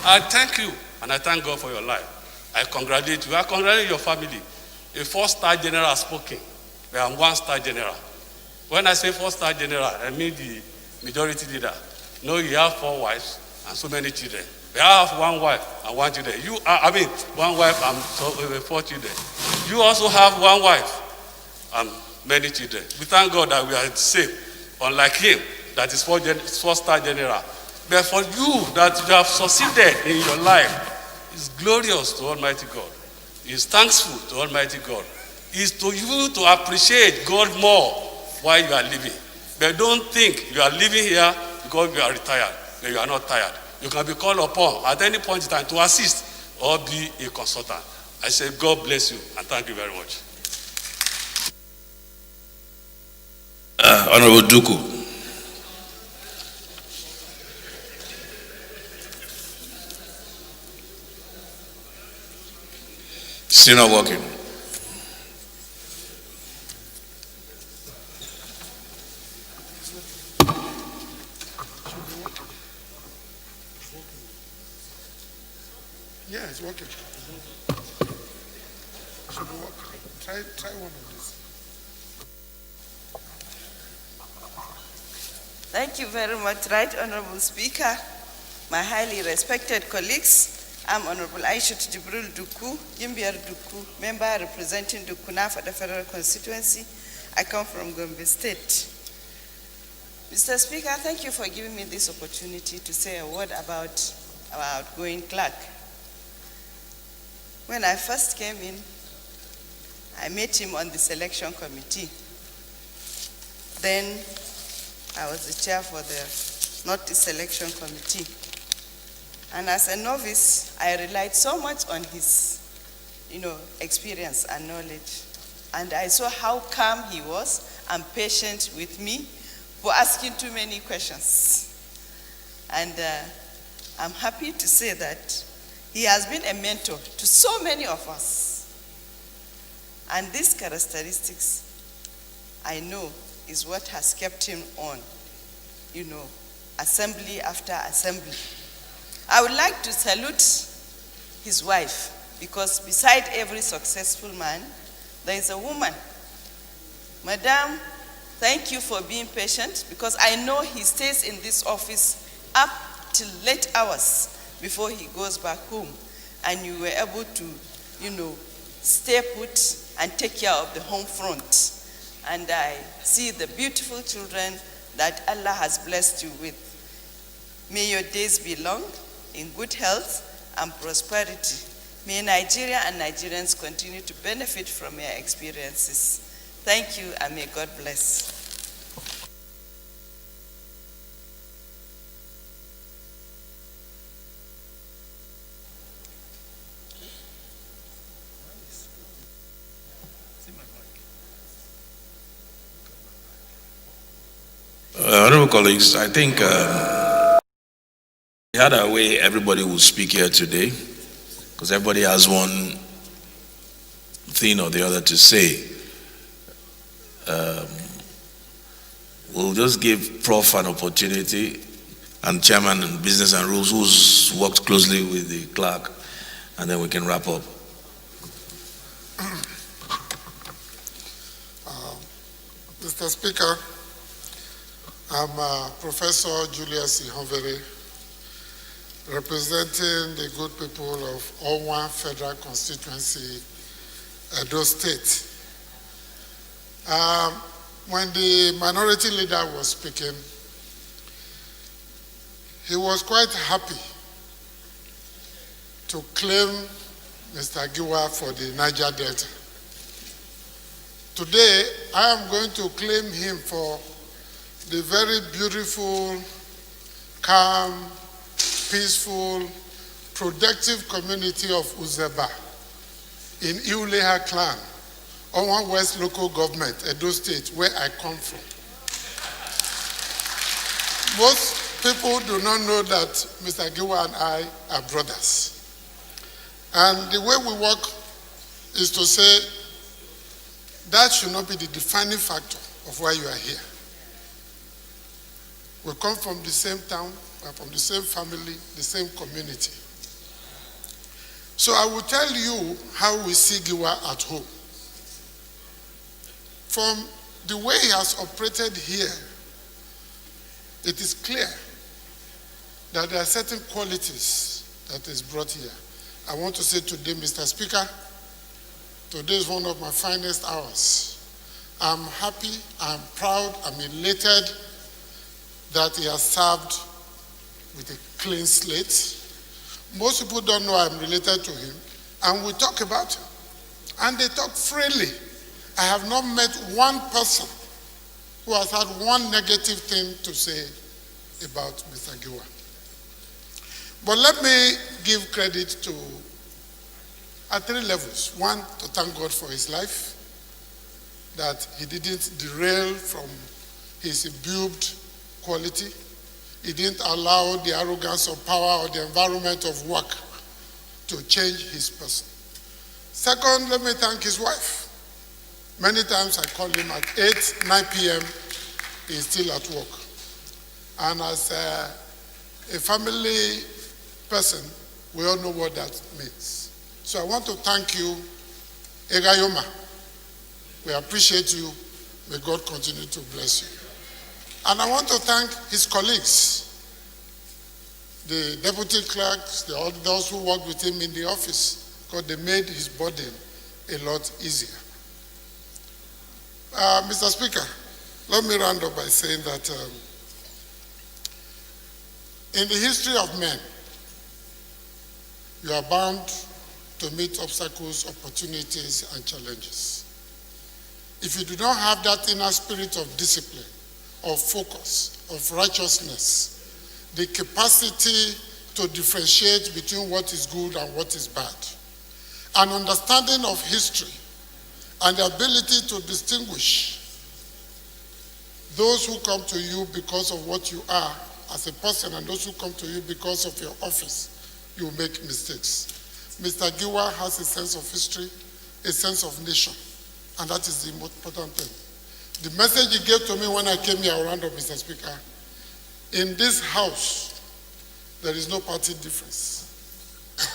I thank you and I thank God for your life. I congratulate you. I congratulate your family. A 4-star general has spoken. We are 1-star general. When I say 4-star general, I mean the majority leader. No, you have 4 wives and so many children. We have 1 wife and 1 children. 1 wife and 4 children. You also have 1 wife and many children. We thank God that we are the same, unlike him, that is 4-star general. But for you that you have succeeded in your life, it's glorious to Almighty God. It's thankful to Almighty God. It's to you to appreciate God more while you are living. But don't think you are living here because you are retired, but you are not tired. You can be called upon at any point in time to assist or be a consultant. I say God bless you and thank you very much. Honorable Duku. Still not working. Yeah, it's working. Should be working. Try one of these. Thank you very much, Right Honorable Speaker, my highly respected colleagues. I'm Honorable Aisha Jibril Duku, Gimbiar Duku, member representing Dukuna for the Federal Constituency. I come from Gombe State. Mr. Speaker, thank you for giving me this opportunity to say a word about our outgoing clerk. When I first came in, I met him on the selection committee. Then I was the chair for the Northeast Selection Committee. And as a novice, I relied so much on his, experience and knowledge. And I saw how calm he was and patient with me for asking too many questions. And I'm happy to say that he has been a mentor to so many of us. And these characteristics, I know, is what has kept him on, assembly after assembly. I would like to salute his wife, because beside every successful man, there is a woman. Madam, thank you for being patient, because I know he stays in this office up till late hours before he goes back home. And you were able to, stay put and take care of the home front. And I see the beautiful children that Allah has blessed you with. May your days be long, in good health and prosperity. May Nigeria and Nigerians continue to benefit from your experiences. Thank you, and may God bless. Honorable colleagues, I think the other way everybody will speak here today, because everybody has one thing or the other to say. We'll just give Prof an opportunity, and Chairman and Business and Rules, who's worked closely with the clerk, and then we can wrap up. Mr. Speaker, I'm Professor Julius Ihonvere, representing the good people of Owan Federal Constituency, Edo State. When the minority leader was speaking, he was quite happy to claim Mr. Giwa for the Niger Delta. Today, I am going to claim him for the very beautiful, calm, peaceful, productive community of Uzeba in Iuleha clan, Owan West local government, Edo State, where I come from. Most people do not know that Mr. Giwa and I are brothers. And the way we work is to say that should not be the defining factor of why you are here. We come from the same town, we are from the same family, the same community. So I will tell you how we see Giwa at home. From the way he has operated here, it is clear that there are certain qualities that is brought here. I want to say today, Mr. Speaker, today is one of my finest hours. I'm happy, I'm proud, I'm elated that he has served with a clean slate. Most people don't know I'm related to him, and we talk about him. And they talk freely. I have not met one person who has had one negative thing to say about Mr. Giwa. But let me give credit to at three levels. One, to thank God for his life, that he didn't derail from his imbued quality. He didn't allow the arrogance of power or the environment of work to change his person. Second, let me thank his wife. Many times I call him at 8, 9 p.m., he's still at work. And as a family person, we all know what that means. So I want to thank you, Egayoma. We appreciate you. May God continue to bless you. And I want to thank his colleagues, the deputy clerks, all those who worked with him in the office, because they made his burden a lot easier. Mr. Speaker, let me round up by saying that in the history of men, you are bound to meet obstacles, opportunities, and challenges. If you do not have that inner spirit of discipline, of focus, of righteousness, the capacity to differentiate between what is good and what is bad, an understanding of history, and the ability to distinguish those who come to you because of what you are as a person and those who come to you because of your office, you make mistakes. Mr. Giwa has a sense of history, a sense of nation, and that is the most important thing. The message he gave to me when I came here around, Mr. Speaker, in this house, there is no party difference.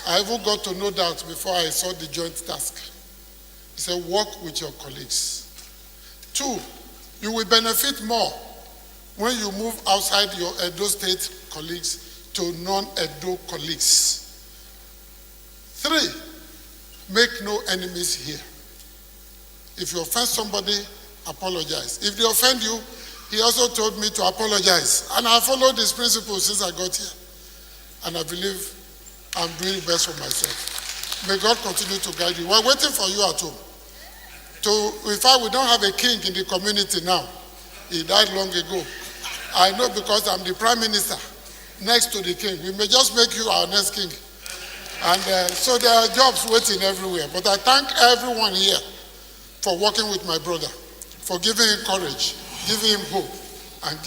I even got to know that before I saw the joint task. He said, work with your colleagues. 2, you will benefit more when you move outside your Edo State colleagues to non-Edo colleagues. 3, make no enemies here. If you offend somebody, apologize. If they offend you, he also told me to apologize. And I followed this principle since I got here. And I believe I'm doing best for myself. May God continue to guide you. We're waiting for you at home. In fact, we don't have a king in the community now. He died long ago. I know because I'm the prime minister next to the king. We may just make you our next king. And so there are jobs waiting everywhere. But I thank everyone here for working with my brother, for giving him courage, giving him hope, and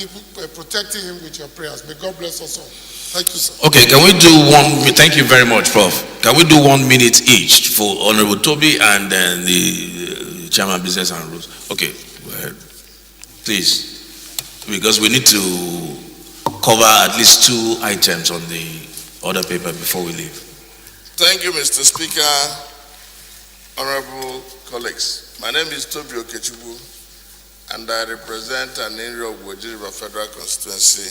protecting him with your prayers. May God bless us all. Thank you, sir. Okay, can we do thank you very much, Prof. Can we do 1 minute each for Honorable Toby and then the Chairman of Business and Rules? Okay, go ahead. Please, because we need to cover at least 2 items on the order paper before we leave. Thank you, Mr. Speaker, honorable colleagues. My name is Toby Okechukwu. and I represent an area of Wajiriba Federal Constituency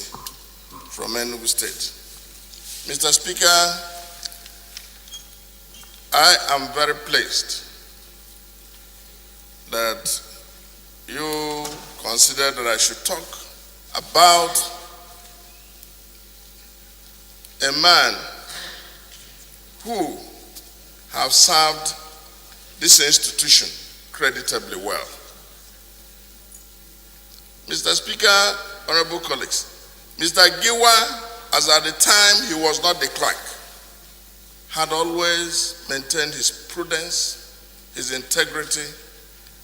from Enugu State. Mr. Speaker, I am very pleased that you consider that I should talk about a man who have served this institution creditably well. Mr. Speaker, honorable colleagues, Mr. Giwa, as at the time he was not the clerk, had always maintained his prudence, his integrity,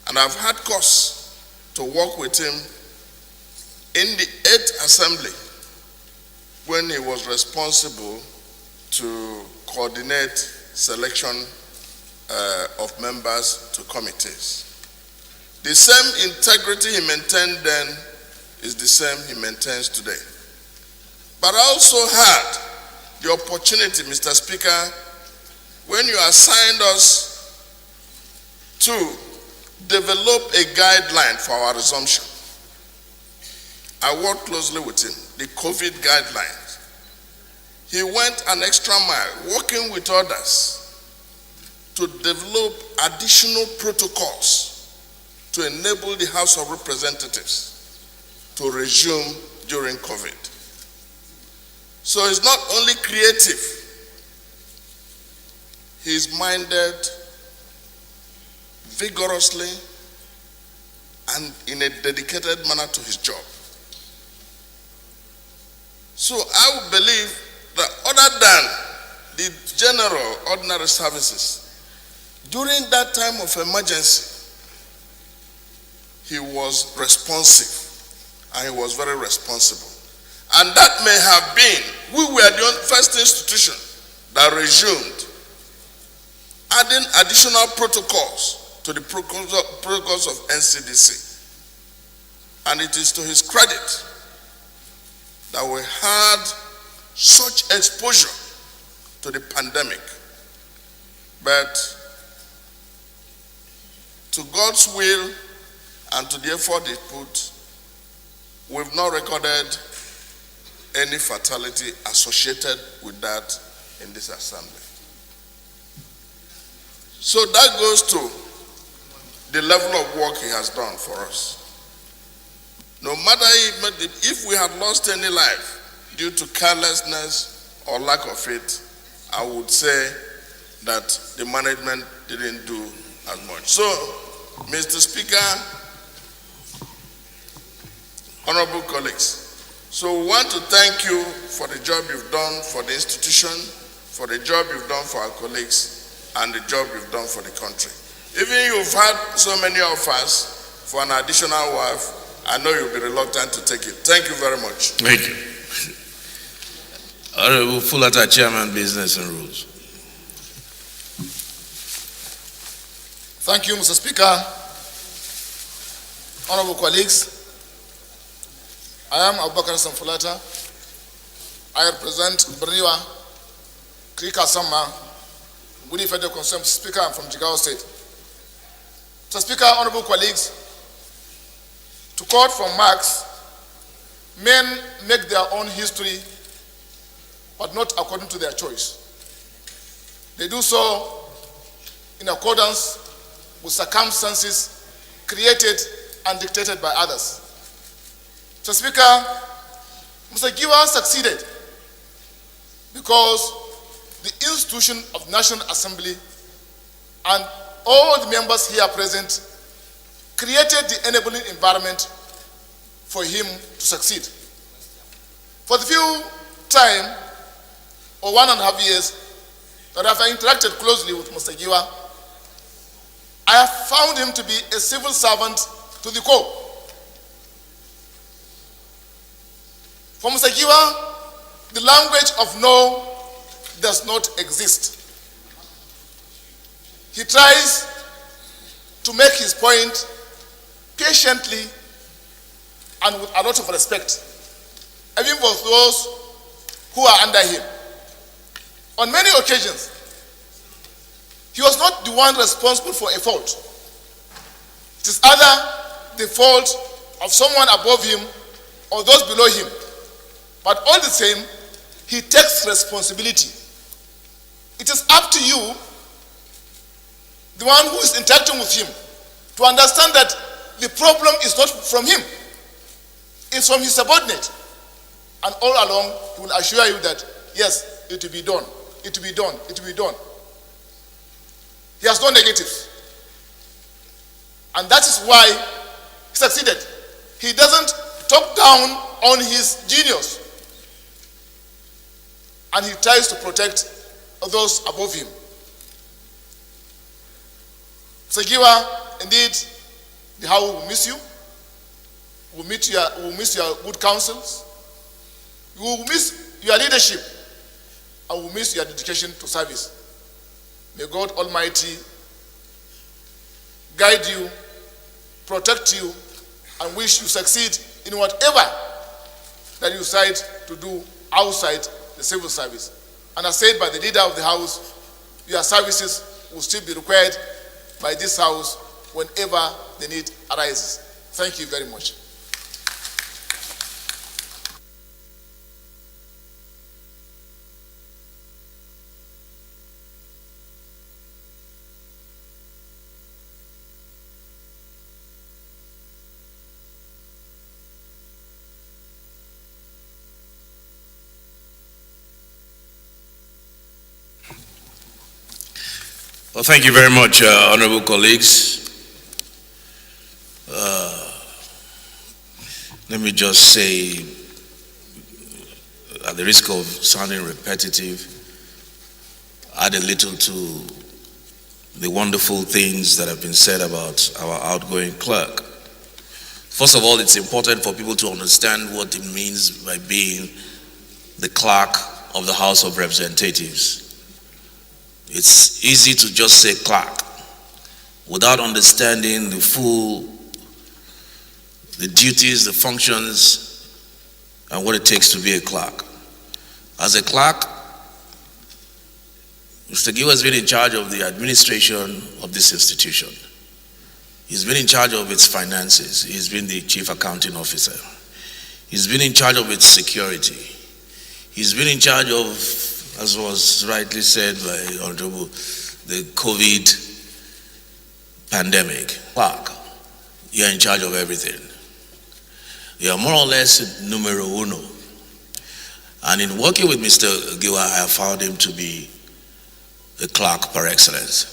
and I've had cause to work with him in the 8th Assembly when he was responsible to coordinate selection of members to committees. The same integrity he maintained then is the same he maintains today. But I also had the opportunity, Mr. Speaker, when you assigned us to develop a guideline for our resumption. I worked closely with him, the COVID guidelines. He went an extra mile, working with others to develop additional protocols to enable the House of Representatives to resume during COVID. So he's not only creative, he's minded vigorously and in a dedicated manner to his job. So I would believe that other than the general ordinary services, during that time of emergency, he was responsive and he was very responsible. And that may have been, we were the first institution that resumed, adding additional protocols to the protocols of NCDC. And it is to his credit that we had such exposure to the pandemic. But to God's will and to the effort he put, we've not recorded any fatality associated with that in this assembly. So that goes to the level of work he has done for us. No matter if we had lost any life due to carelessness or lack of it, I would say that the management didn't do as much. So, Mr. Speaker, honorable colleagues, so we want to thank you for the job you've done for the institution, for the job you've done for our colleagues, and the job you've done for the country. Even you've had so many offers for an additional wife, I know you'll be reluctant to take it. Thank you very much. Thank you. Honorable Fulata, Chairman, Business and Rules. Thank you, Mr. Speaker. Honorable colleagues, I am Abubakar Samfulata. I represent Berniwa, Krika Sama, Gudi Federal Constituency Speaker. I'm from Jigawa State. Mr. Speaker, honorable colleagues, to quote from Marx, men make their own history, but not according to their choice. They do so in accordance with circumstances created and dictated by others. Mr. Speaker, Mr. Giwa succeeded because the institution of National Assembly and all the members here present created the enabling environment for him to succeed. For the few time, or 1.5 years, that I've interacted closely with Mr. Giwa, I have found him to be a civil servant to the core. For Mr. Giwa, the language of no does not exist. He tries to make his point patiently and with a lot of respect, even for those who are under him. On many occasions, he was not the one responsible for a fault. It is other the fault of someone above him or those below him. But all the same, he takes responsibility. It is up to you, the one who is interacting with him, to understand that the problem is not from him. It's from his subordinate. And all along, he will assure you that, yes, it will be done. It will be done. It will be done. He has no negatives. And that is why he succeeded. He doesn't talk down on his genius. And he tries to protect those above him. Segiwa, indeed, the House will miss you. Will miss your good counsels. We will miss your leadership. And we will miss your dedication to service. May God Almighty guide you, protect you, and wish you succeed in whatever that you decide to do outside the civil service. And as said by the leader of the House, your services will still be required by this House whenever the need arises. Thank you very much. Well, thank you very much, honorable colleagues. Let me just say, at the risk of sounding repetitive, add a little to the wonderful things that have been said about our outgoing clerk. First of all, it's important for people to understand what it means by being the clerk of the House of Representatives. It's easy to just say clerk without understanding the duties, the functions, and what it takes to be a clerk. As a clerk, Mr. Giwa has been in charge of the administration of this institution. He's been in charge of its finances. He's been the chief accounting officer. He's been in charge of its security. He's been in charge of, as was rightly said by Honorable, the COVID pandemic. Clerk, you're in charge of everything. You're more or less numero uno. And in working with Mr. Giwa, I have found him to be a clerk par excellence.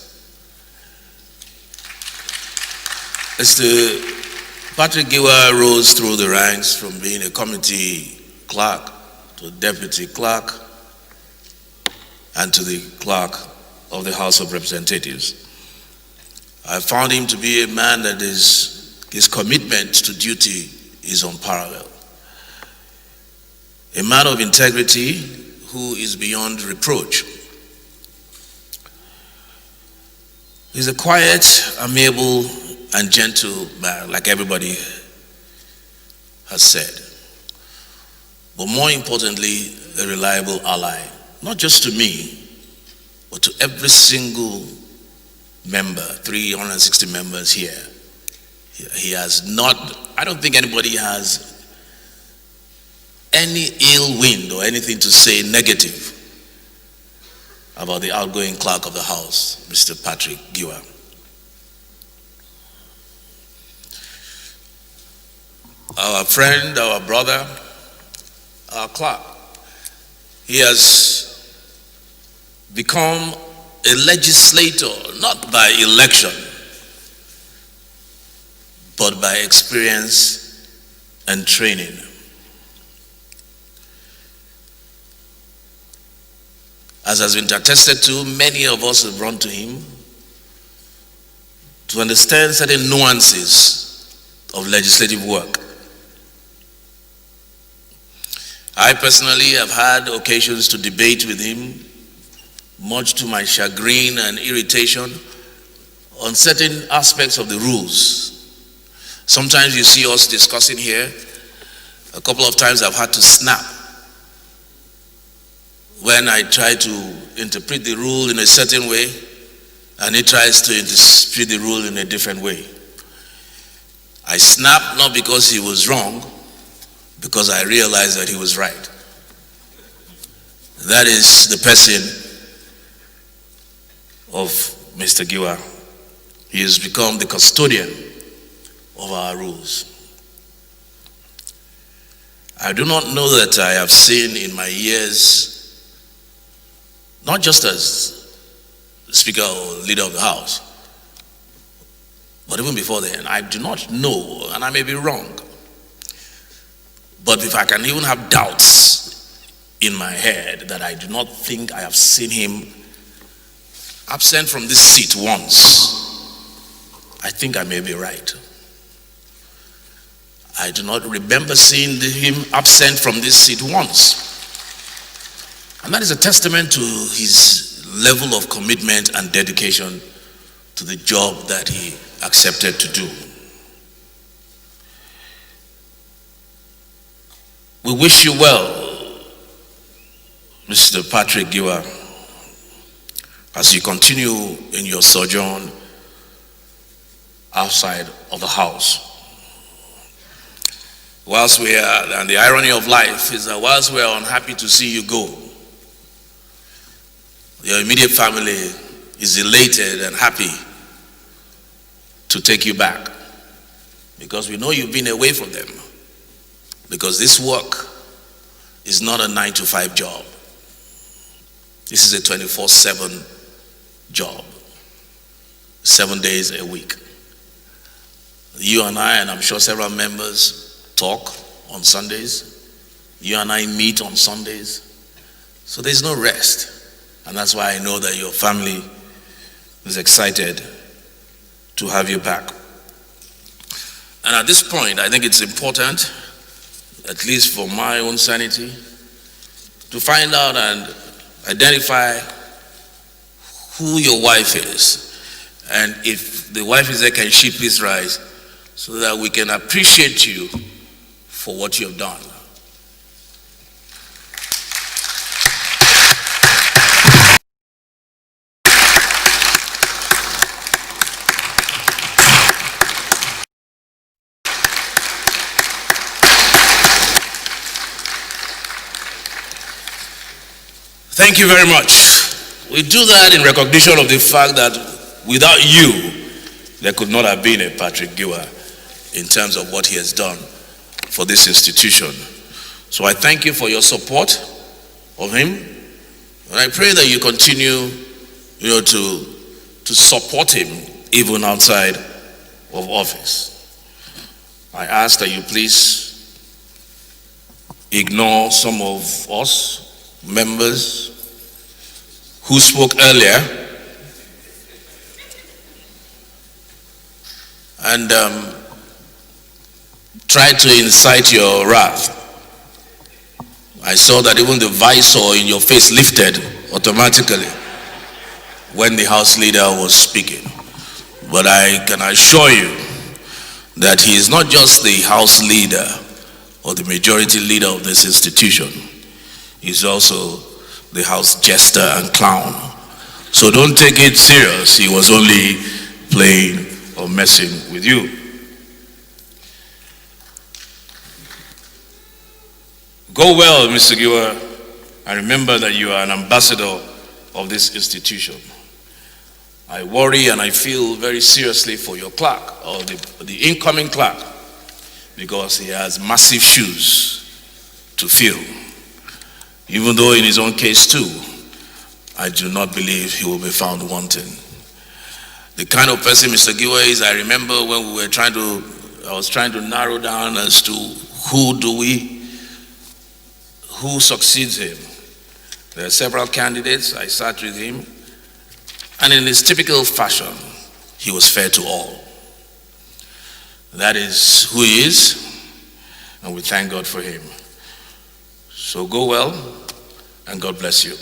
Mr. Patrick Giwa rose through the ranks from being a committee clerk to a deputy clerk and to the clerk of the House of Representatives. I found him to be a man that his commitment to duty is unparalleled. A man of integrity who is beyond reproach. He's a quiet, amiable, and gentle man, like everybody has said. But more importantly, a reliable ally, not just to me, but to every single member, 360 members here. He has not, I don't think anybody has any ill wind or anything to say negative about the outgoing clerk of the House, Mr. Patrick Giwa. Our friend, our brother, our clerk. He has become a legislator, not by election, but by experience and training. As has been attested to, many of us have run to him to understand certain nuances of legislative work. I personally have had occasions to debate with him, much to my chagrin and irritation, on certain aspects of the rules. Sometimes you see us discussing here. A couple of times I've had to snap when I try to interpret the rule in a certain way and he tries to interpret the rule in a different way. I snapped not because he was wrong, because I realized that he was right. That is the person of Mr. Giwa. He has become the custodian of our rules. I do not know that I have seen in my years, not just as Speaker or Leader of the House, but even before then, I do not know, and I may be wrong, but if I can even have doubts in my head that I do not think I have seen him absent from this seat once, I think I may be right. I do not remember seeing him absent from this seat once. And that is a testament to his level of commitment and dedication to the job that he accepted to do. We wish you well, Mr. Patrick Giwa, as you continue in your sojourn outside of the house. Whilst we are, and the irony of life is that whilst we are unhappy to see you go, your immediate family is elated and happy to take you back, because we know you've been away from them, because this work is not a 9-to-5 job. This is a 24/7 job, 7 days a week. You and I, and I'm sure several members, talk on Sundays. You and I meet on Sundays. So there's no rest. And that's why I know that your family is excited to have you back. And at this point, I think it's important, at least for my own sanity, to find out and identify who your wife is. And if the wife is there, can she please rise so that we can appreciate you for what you have done. Thank you very much. We do that in recognition of the fact that without you, there could not have been a Patrick Giwa in terms of what he has done for this institution. So I thank you for your support of him, and I pray that you continue, to support him even outside of office. I ask that you please ignore some of us members who spoke earlier and tried to incite your wrath. I saw that even the visor in your face lifted automatically when the House leader was speaking. But I can assure you that he is not just the House leader or the majority leader of this institution. He's also the House jester and clown. So don't take it serious. He was only playing or messing with you. Go well, Mr. Giwa, and remember that you are an ambassador of this institution. I worry and I feel very seriously for your clerk, or the incoming clerk, because he has massive shoes to fill. Even though in his own case too, I do not believe he will be found wanting. The kind of person Mr. Giwa is, I remember when I was trying to narrow down as to who succeeds him. There are several candidates. I sat with him, and in his typical fashion, he was fair to all. That is who he is, and we thank God for him. So go well, and God bless you.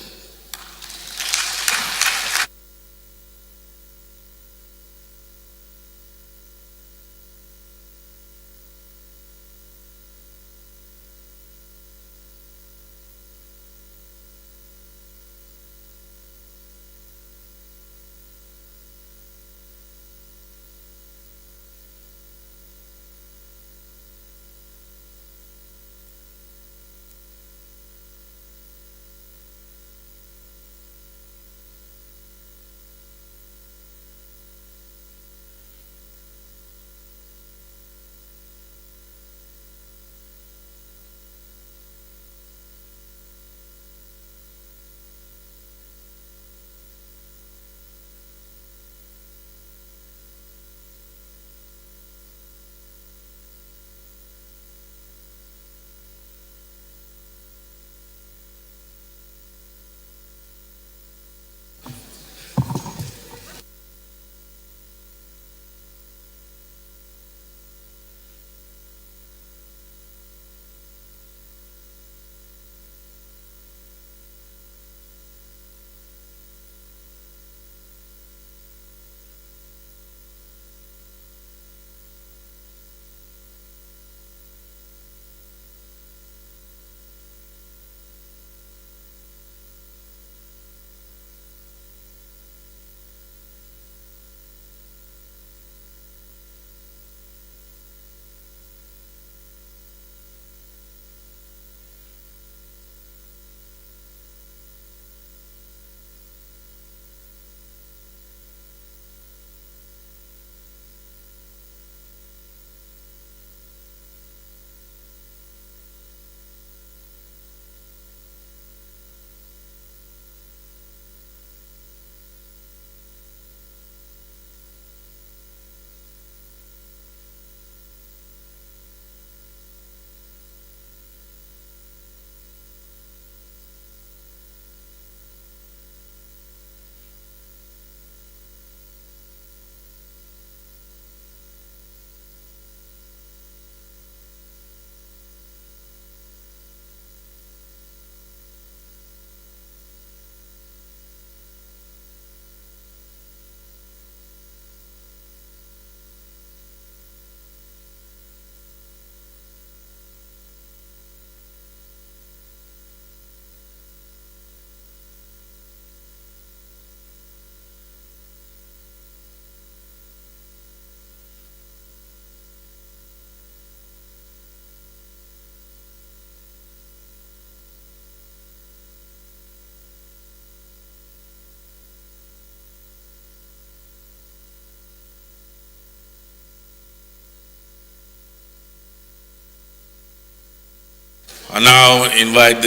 I now invite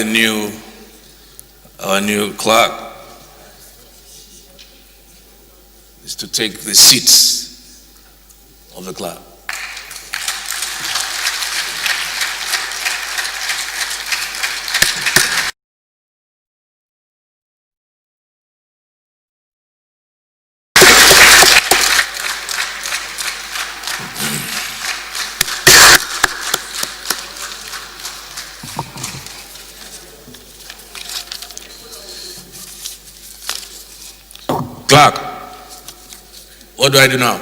our new clerk is to take the seats of the clerk. Clerk, what do I do now?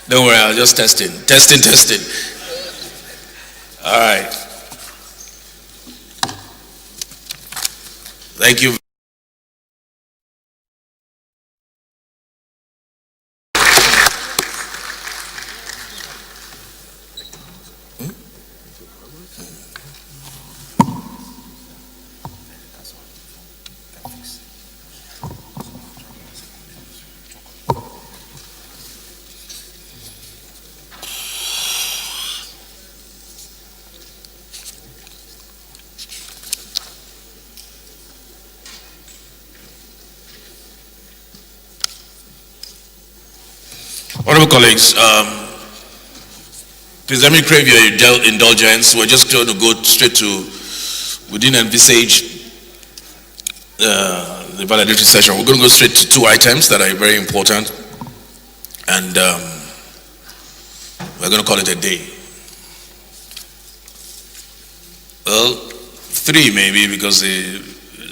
Don't worry, I was just testing. All right. Thank you. Honorable colleagues, please let me crave your indulgence. We're just going to go straight to, we didn't envisage the valedictory session. We're going to go straight to two items that are very important, and we're going to call it a day. Well, three maybe, because the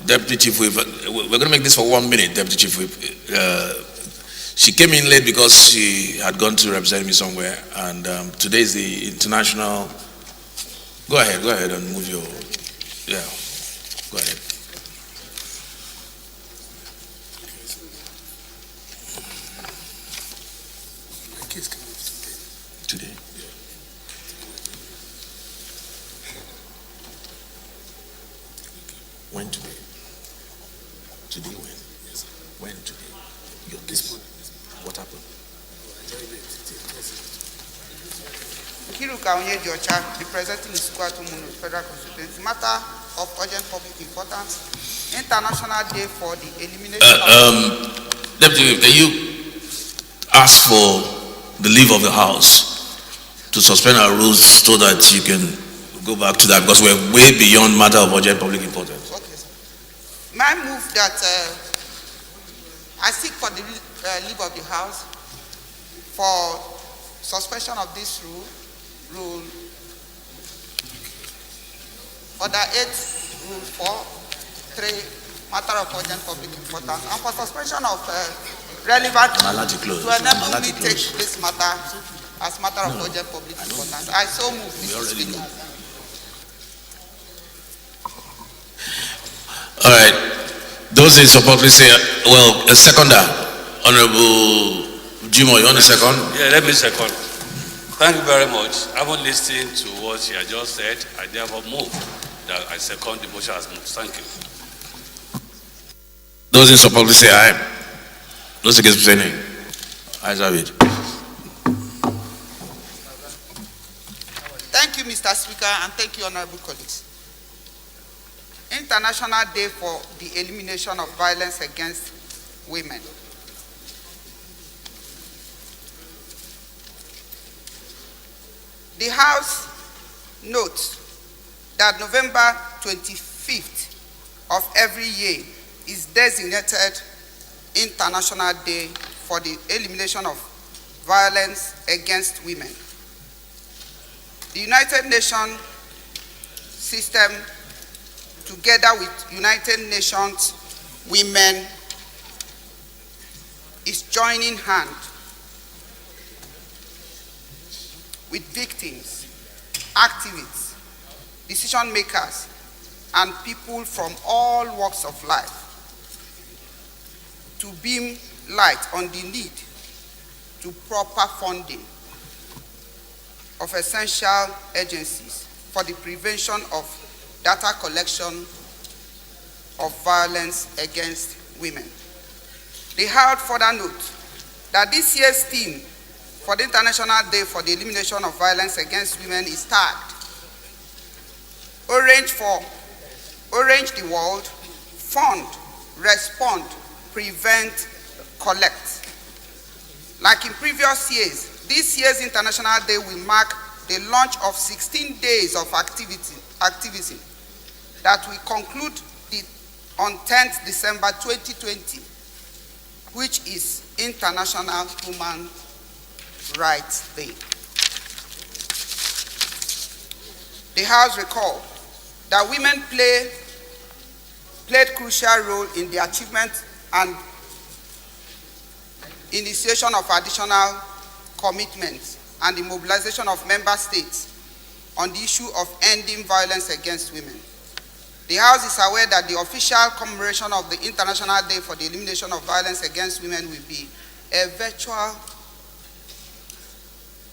Deputy Chief Whip, we're going to make this for 1 minute, Deputy Chief Whip. She came in late because she had gone to represent me somewhere, and today is the international. Go ahead and move your, yeah, go ahead. Today. When today? Today when? When today? Your case. What happened? Kiruka Onyejocha, representing Iskwatu Federal Constituency, matter of urgent public importance, International Day for the Elimination of... Deputy, can you ask for the leave of the House to suspend our rules so that you can go back to that, because we're way beyond matter of urgent public importance. Okay, sir. May I move that I seek for the leave of the House for suspension of this rule order 8, rule 4, 3, matter of urgent public importance, and for suspension of relevant to enable me take this matter as matter of urgent public importance. I so move, Mr. Speaker. All right. Those in support, please say, well, a seconder. Honorable Jimo, you want a second? Yeah, let me second. Thank you very much. I haven't listened to what she had just said. I therefore move that I second the motion as moved. Thank you. Those in support, please say aye. Those against, say nay. Ayes have it. Thank you, Mr. Speaker, and thank you, honorable colleagues. International Day for the Elimination of Violence Against Women. The House notes that November 25th of every year is designated International Day for the Elimination of Violence Against Women. The United Nations system, together with United Nations Women, is joining hand with victims, activists, decision makers, and people from all walks of life to beam light on the need to proper funding of essential agencies for the prevention of data collection of violence against women. The House further notes that this year's theme for the International Day for the Elimination of Violence Against Women is tagged Orange for Orange the World, Fund, Respond, Prevent, Collect. Like in previous years, this year's International Day will mark the launch of 16 days of activism that will conclude on 10th December 2020, which is International Human Rights Day. The House recalled that women played crucial role in the achievement and initiation of additional commitments and the mobilization of member states on the issue of ending violence against women. The House is aware that the official commemoration of the International Day for the Elimination of Violence Against Women will be a virtual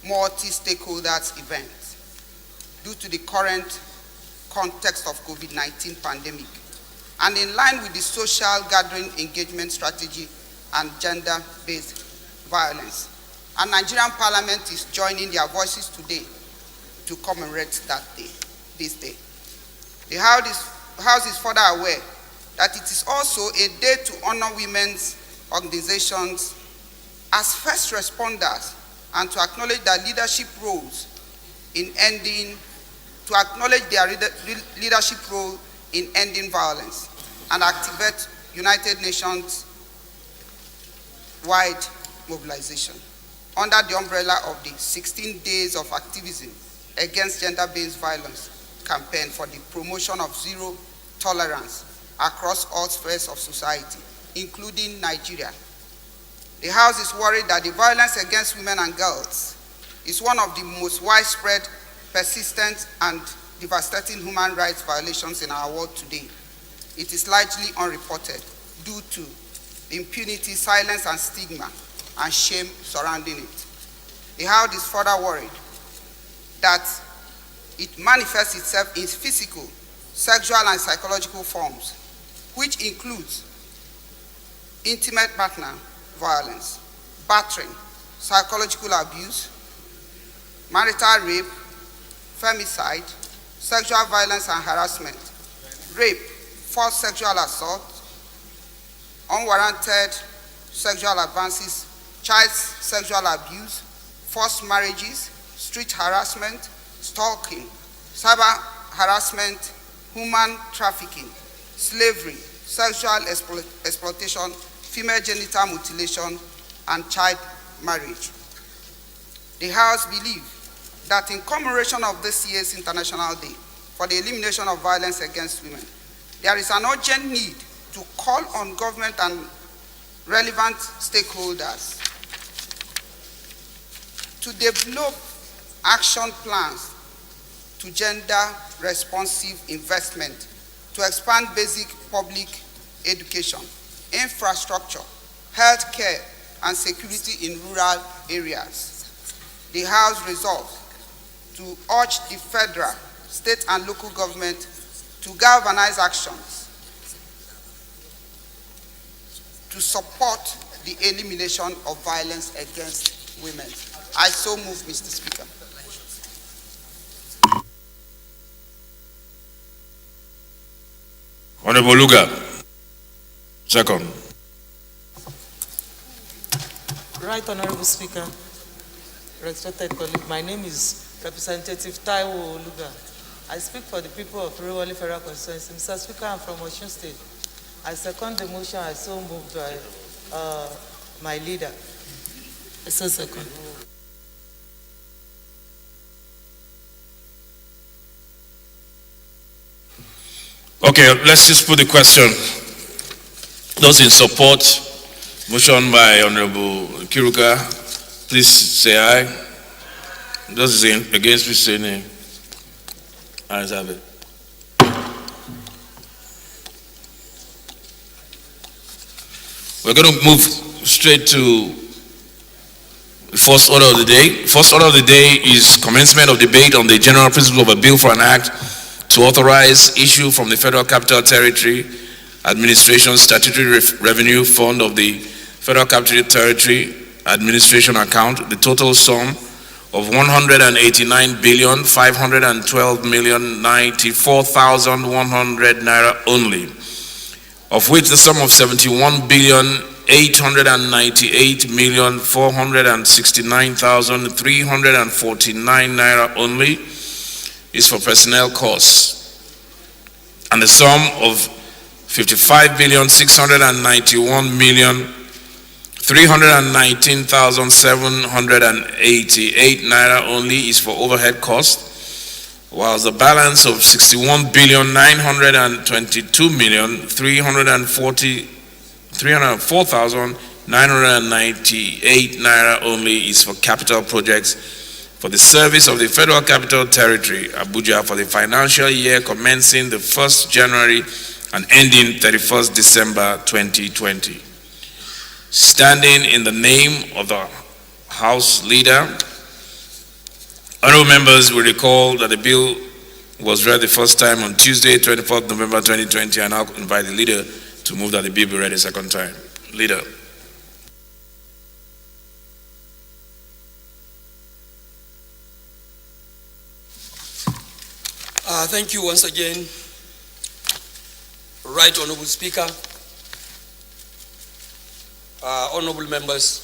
multi-stakeholders event due to the current context of COVID-19 pandemic and in line with the social gathering engagement strategy and gender-based violence. And Nigerian Parliament is joining their voices today to commemorate this day. The House is further aware that it is also a day to honor women's organizations as first responders and to acknowledge their leadership roles in ending violence and activate United Nations wide mobilization under the umbrella of the 16 days of activism against gender-based violence campaign for the promotion of zero tolerance across all spheres of society, including Nigeria. The House is worried that the violence against women and girls is one of the most widespread, persistent, and devastating human rights violations in our world today. It is largely unreported due to impunity, silence, and stigma, and shame surrounding it. The House is further worried that it manifests itself in physical, sexual, and psychological forms, which includes intimate partner violence, battering, psychological abuse, marital rape, femicide, sexual violence and harassment, rape, forced sexual assault, unwarranted sexual advances, child sexual abuse, forced marriages, street harassment, stalking, cyber harassment, human trafficking, slavery, sexual exploitation, female genital mutilation, and child marriage. The House believes that in commemoration of this year's International Day for the Elimination of Violence Against Women, there is an urgent need to call on government and relevant stakeholders to develop action plans to gender-responsive investment to expand basic public education, infrastructure, healthcare, and security in rural areas. The House resolves to urge the federal, state, and local government to galvanize actions to support the elimination of violence against women. I so move, Mr. Speaker. Honorable Luga, second. Right, Honorable Speaker, respected colleague, my name is Representative Taiwo Luga. I speak for the people of Rewali Federal Constituency. Mr. Speaker, I'm from Osun State. I second the motion. I so moved by my leader. I so second. Okay, let's just put the question. Those in support, motion by Honorable Kiruka, please say aye. Those against, please say nay. Ayes have it. We're going to move straight to the first order of the day. First order of the day is commencement of debate on the general principles of a bill for an act to authorize issue from the Federal Capital Territory Administration Statutory Revenue Fund of the Federal Capital Territory administration account the total sum of 189,512,094,100 naira only, of which the sum of 71,898,469,349 naira only is for personnel costs, and the sum of 55,691,319,788 naira only is for overhead costs, while the balance of 61,922,304,998 naira only is for capital projects for the service of the Federal Capital Territory, Abuja, for the financial year commencing the 1st January and ending 31st December 2020. Standing in the name of the House Leader, honorable members will recall that the bill was read the first time on Tuesday, 24th November 2020. I now invite the Leader to move that the bill be read a second time. Leader. Thank you once again, Right Honorable Speaker, honorable members.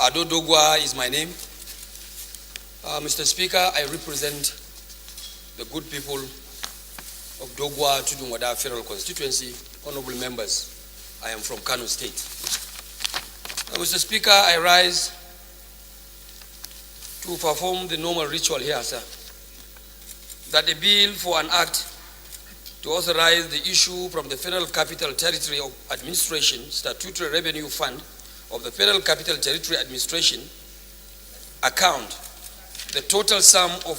Ado Dogwa is my name. Mr. Speaker, I represent the good people of Dogwa Tudunwada Federal Constituency. Honorable members, I am from Kano State. Mr. Speaker, I rise to perform the normal ritual here, sir, that a bill for an act to authorize the issue from the Federal Capital Territory of Administration Statutory Revenue Fund of the Federal Capital Territory Administration account the total sum of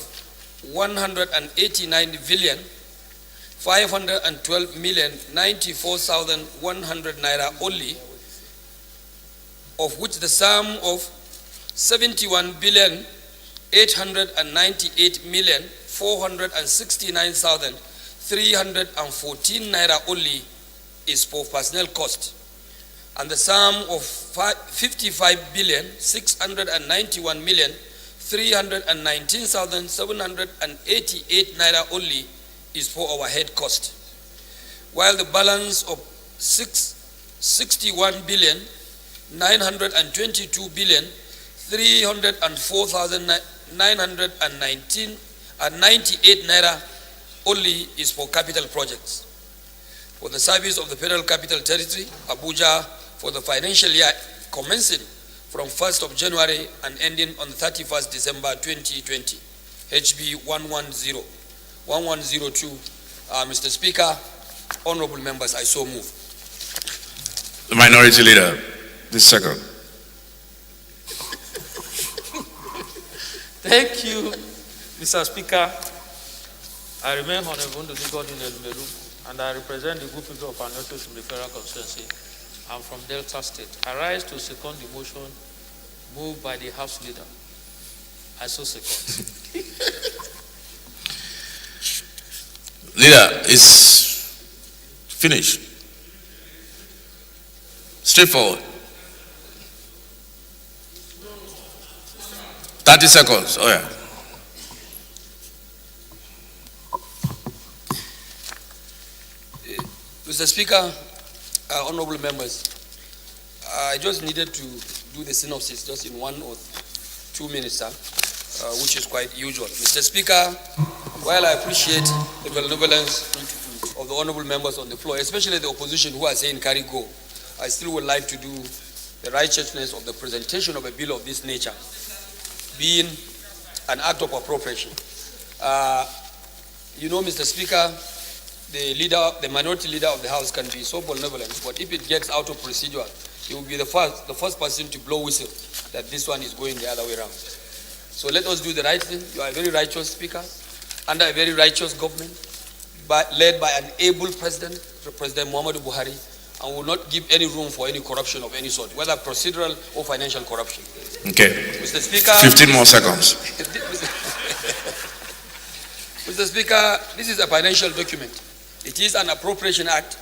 189,512,094,100 naira only, of which the sum of 71,898,469,314 naira only is for personnel cost, and the sum of 55,691,319,788 naira only is for overhead cost, while the balance of 61,922,304,998 naira only is for capital projects. For the service of the Federal Capital Territory, Abuja, for the financial year commencing from 1st of January and ending on the 31st December 2020, HB 1102. Mr. Speaker, honorable members, I so move. The Minority Leader, this second. Thank you, Mr. Speaker. I remain Honorable Godwin Elmelu, and I represent the group people of Anoto from the Federal Constituency. I'm from Delta State. I rise to second the motion moved by the House Leader. I so second. Leader, is finished. Straightforward. 30 seconds. Oh, yeah. Mr. Speaker, honorable members, I just needed to do the synopsis just in 1 or 2 minutes, sir, which is quite usual. Mr. Speaker, while I appreciate the benevolence of the honorable members on the floor, especially the opposition who are saying carry go, I still would like to do the righteousness of the presentation of a bill of this nature, being an act of appropriation. You know, Mr. Speaker, the minority leader of the House can be so benevolent, but if it gets out of procedure, he will be the first person to blow whistle that this one is going the other way around. So let us do the right thing. You are a very righteous speaker, under a very righteous government, led by an able president, President Muhammadu Buhari, and will not give any room for any corruption of any sort, whether procedural or financial corruption. Okay. Mr. Speaker, 15 more seconds. Mr. Speaker, this is a financial document. It is an appropriation act.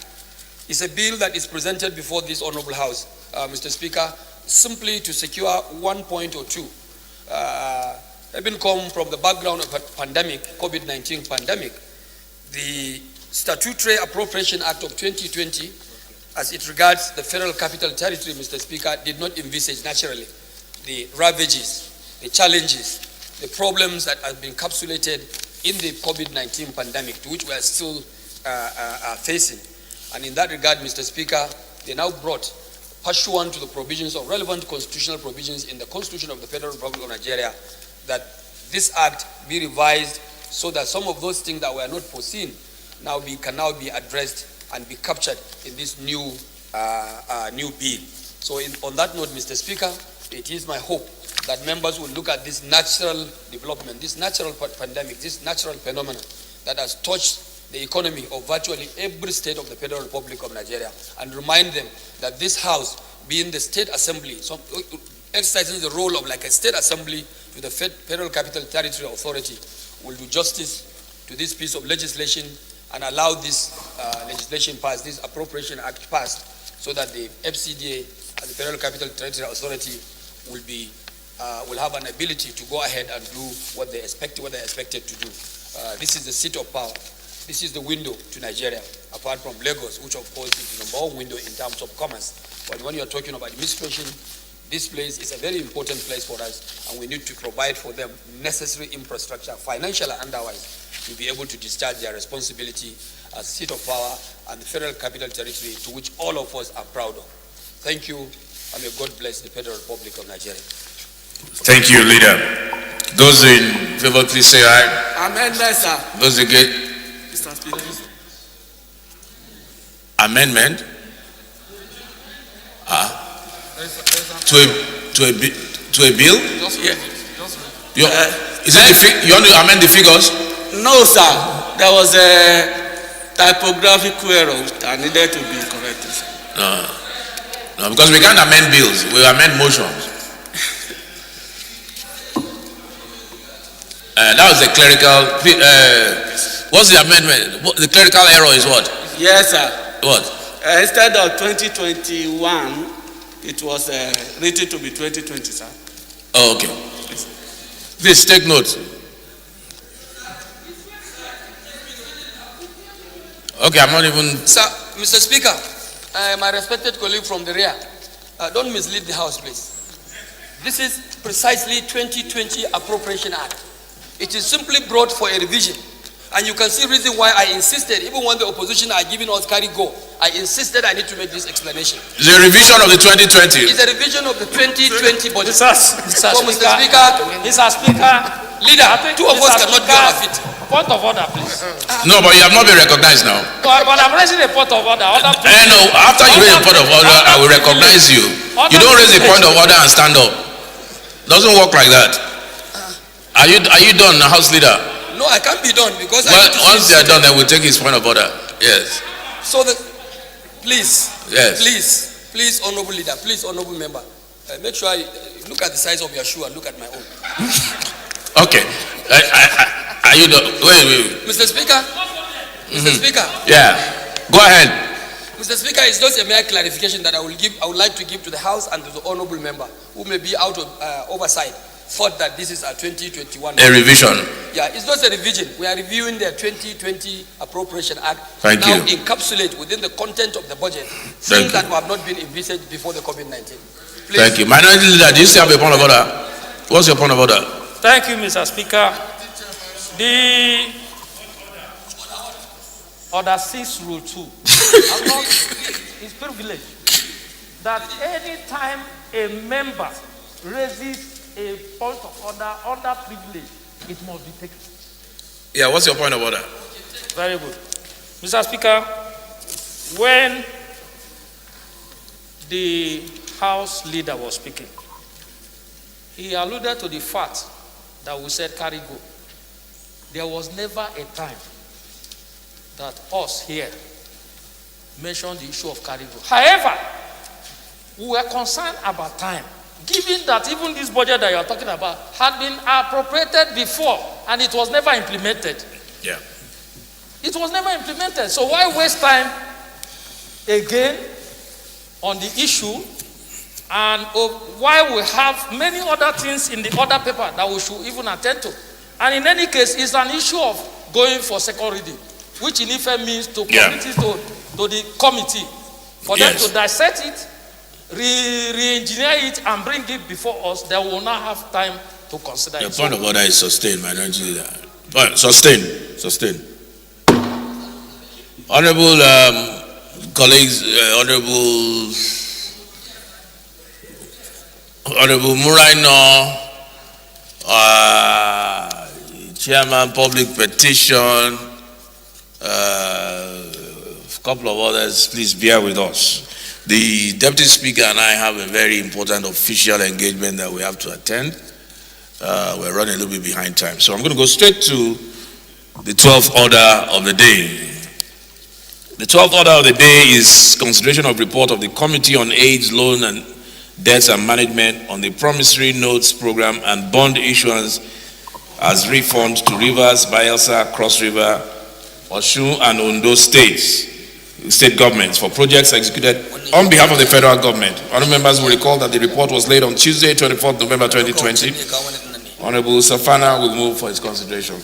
It's a bill that is presented before this honorable House Mr. Speaker, simply to secure 1 point or two. Having come from the background of a pandemic, COVID-19 pandemic, the Statutory Appropriation Act of 2020, as it regards the Federal Capital Territory, Mr. Speaker, did not envisage naturally the ravages, the challenges, the problems that have been encapsulated in the COVID-19 pandemic, to which we are still facing. And in that regard, Mr. Speaker, they now brought, pursuant to the provisions of relevant constitutional provisions in the Constitution of the Federal Republic of Nigeria, that this act be revised so that some of those things that were not foreseen can now be addressed and be captured in this new bill. So on that note, Mr. Speaker, it is my hope that members will look at this natural development, this natural pandemic, this natural phenomenon that has touched the economy of virtually every state of the Federal Republic of Nigeria, and remind them that this House, being the State Assembly, exercising the role of like a State Assembly to the Federal Capital Territory Authority, will do justice to this piece of legislation and allow this legislation passed, this Appropriation Act passed, so that the FCDA and the Federal Capital Territory Authority will have an ability to go ahead and do what they're expected to do. This is the seat of power. This is the window to Nigeria, apart from Lagos, which of course is the number one window in terms of commerce. But when you're talking about administration, this place is a very important place for us, and we need to provide for them necessary infrastructure, financial and otherwise, to be able to discharge their responsibility as seat of power and the Federal Capital Territory, to which all of us are proud of. Thank you, and may God bless the Federal Republic of Nigeria. Thank you, leader. Those in favor, please say aye. Amendment, sir. Those against? Mr. Speaker. Amendment? To a bill? Yeah. You want to amend the figures? No, sir. There was a typographical error that needed to be corrected. No, because we can't amend bills. We amend motions. That was the clerical. What's the amendment? The clerical error is what? Yes, sir. What? Instead of 2021, it was written to be 2020, sir. Oh, okay. Please take note. Okay, I'm not even. Sir, Mr. Speaker, my respected colleague from the rear, don't mislead the House, please. This is precisely 2020 Appropriation Act. It is simply brought for a revision. And you can see reason why I insisted, even when the opposition are giving us carry go, I insisted I need to make this explanation. It's a revision of the 2020. It's a revision of the 2020 budget. Mr. Speaker, leader, two of us cannot be on our feet. Point of order, please. No, but you have not been recognized now. But I'm raising a point of order. No, after you raise a point of order, I will recognize you. You don't raise a point of order and stand up. Doesn't work like that. Are you done, House Leader? No, I can't be done because once they are done, then we'll take his point of order. Yes. So please, yes. please, honorable leader, please, honorable member, make sure you look at the size of your shoe and look at my own. Okay. Are you done? Wait. Mr. Speaker. Mr. Speaker. Yeah. Go ahead. Mr. Speaker, it's just a mere clarification that I would like to give to the House and to the honorable member who may be out of oversight. Thought that this is a 2021 a revision. Yeah, it's not a revision. We are reviewing the 2020 Appropriation Act. Thank now you. Encapsulate within the content of the budget things that have not been envisaged before the COVID-19. Thank you. Minority Leader, do you still have a point of order? What's your point of order? Thank you, Mr. Speaker. The Order 6, Rule 2 is privilege that any time a member raises a point of order under privilege, it must be taken. Yeah, what's your point of order? Very good. Mr. Speaker, when the House leader was speaking, he alluded to the fact that we said carry go. There was never a time that us here mentioned the issue of carry go. However, we were concerned about time, given that even this budget that you are talking about had been appropriated before and it was never implemented. Yeah. It was never implemented. So why waste time again on the issue And while we have many other things in the other paper that we should even attend to. And in any case, it's an issue of going for second reading, which in effect means to commit it to the committee for them to dissect it, re-engineer it, and bring it before us. They will not have time to consider it. The point of order is sustained, minority leader. Sustain. Honorable colleagues, Honorable Muraino, Chairman, Public Petition, a couple of others, please bear with us. The Deputy Speaker and I have a very important official engagement that we have to attend. We're running a little bit behind time. So I'm going to go straight to the 12th order of the day. The 12th order of the day is consideration of report of the Committee on AIDS, Loan and Debts and Management on the Promissory Notes Program and Bond Issuance as refund to Rivers, Bayelsa, Cross River, Osun and Ondo state governments for projects executed on behalf of the federal government. Honorable members will recall that the report was laid on Tuesday, 24th November 2020. Honorable Safana will move for its consideration.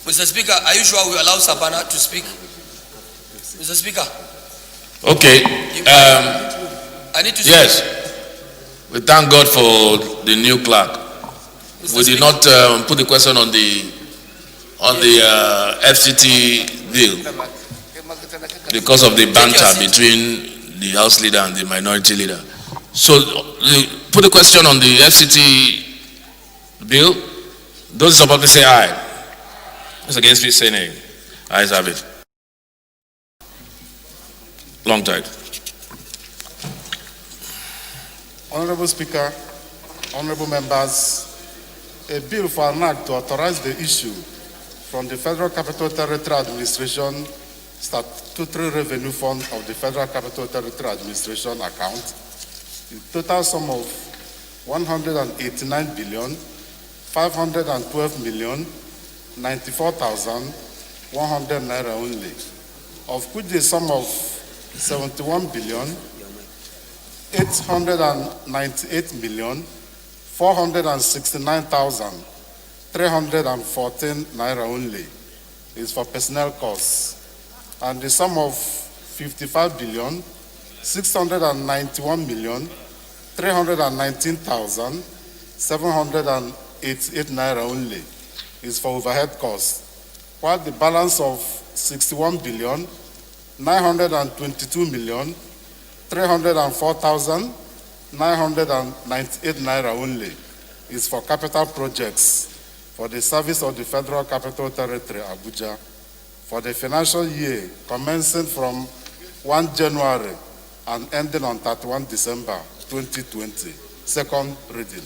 Mr. Speaker, are you sure we allow Safana to speak? Mr. Speaker. Okay. I need to yes. We thank God for the new clerk. We did not put the question on the FCT bill because of the banter between the House leader and the minority leader. So put the question on the FCT bill. Those in support, please say aye. Those against, please say nay. Ayes have it. Long time. Honorable Speaker, honorable members, a bill for an act to authorize the issue from the Federal Capital Territory Administration Statutory Revenue Fund of the Federal Capital Territory Administration account in total sum of 189,512,094,100 naira only, of which the sum of 71,898,469,314 naira only is for personnel costs, and the sum of 55,691,319,788 naira only is for overhead costs, while the balance of 61,922,304,998 naira only is for capital projects for the service of the Federal Capital Territory, Abuja, for the financial year commencing from 1 January and ending on 31 December 2020. Second reading.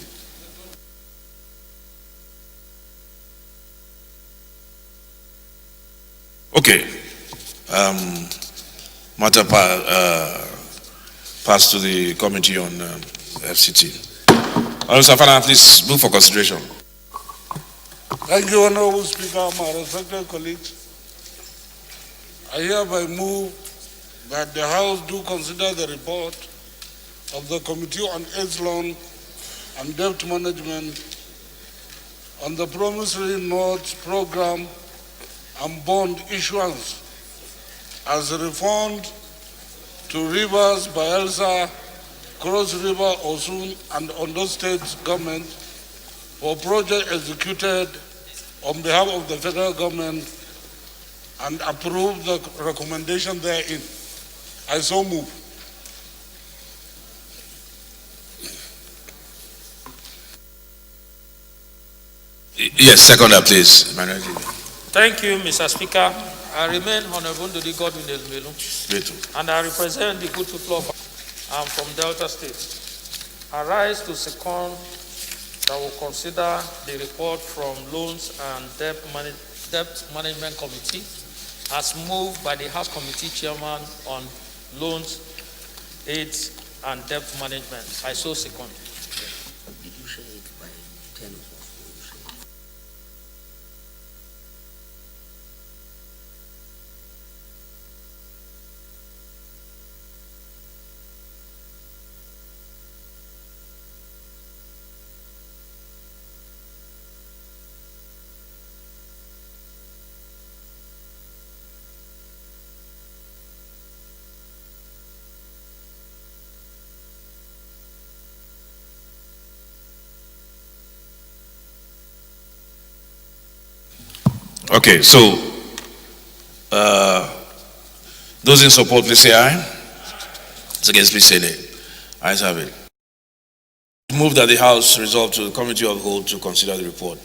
Okay. Matter passed to the Committee on FCT. Honorable Safana, please move for consideration. Thank you, Honorable Speaker, my respected colleagues. I hereby move that the House do consider the report of the Committee on AIDS Loan and Debt Management on the Promissory Notes Program and Bond Issuance as a refund to Rivers, Bayelsa, Cross River, Osun, and Ondo State government for projects executed on behalf of the federal government and approve the recommendation therein. I so move. Yes, seconder, please. Thank you, Mr. Speaker. I remain Honorable Ndudi Godwin Elmelu, and I represent the good people of from Delta State. I rise to second that will consider the report from Loans and Debt Management Committee as moved by the House Committee Chairman on Loans, AIDS, and Debt Management. I so second. Did you share it by 10 of us? Okay, so those in support, please say aye. Those against, please say nay. Ayes have it. Move that the House resolve to the Committee of the Whole to consider the report.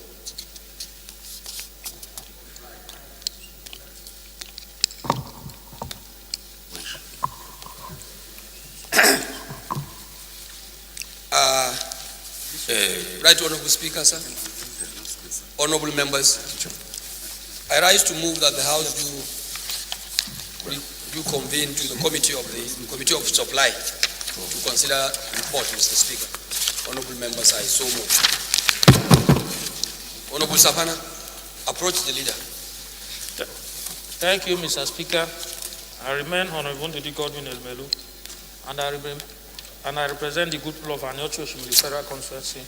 Right Honorable Speaker, sir. Honorable members, I rise to move that the House do convene to the Committee of Supply to consider report, Mr. Speaker. Honorable members, I so move. Honorable Safana, approach the leader. Thank you, Mr. Speaker. I remain Honorable Ndidi Godwin Elmelu, and I represent the good people of Anyocho Shimili Federal Constituency.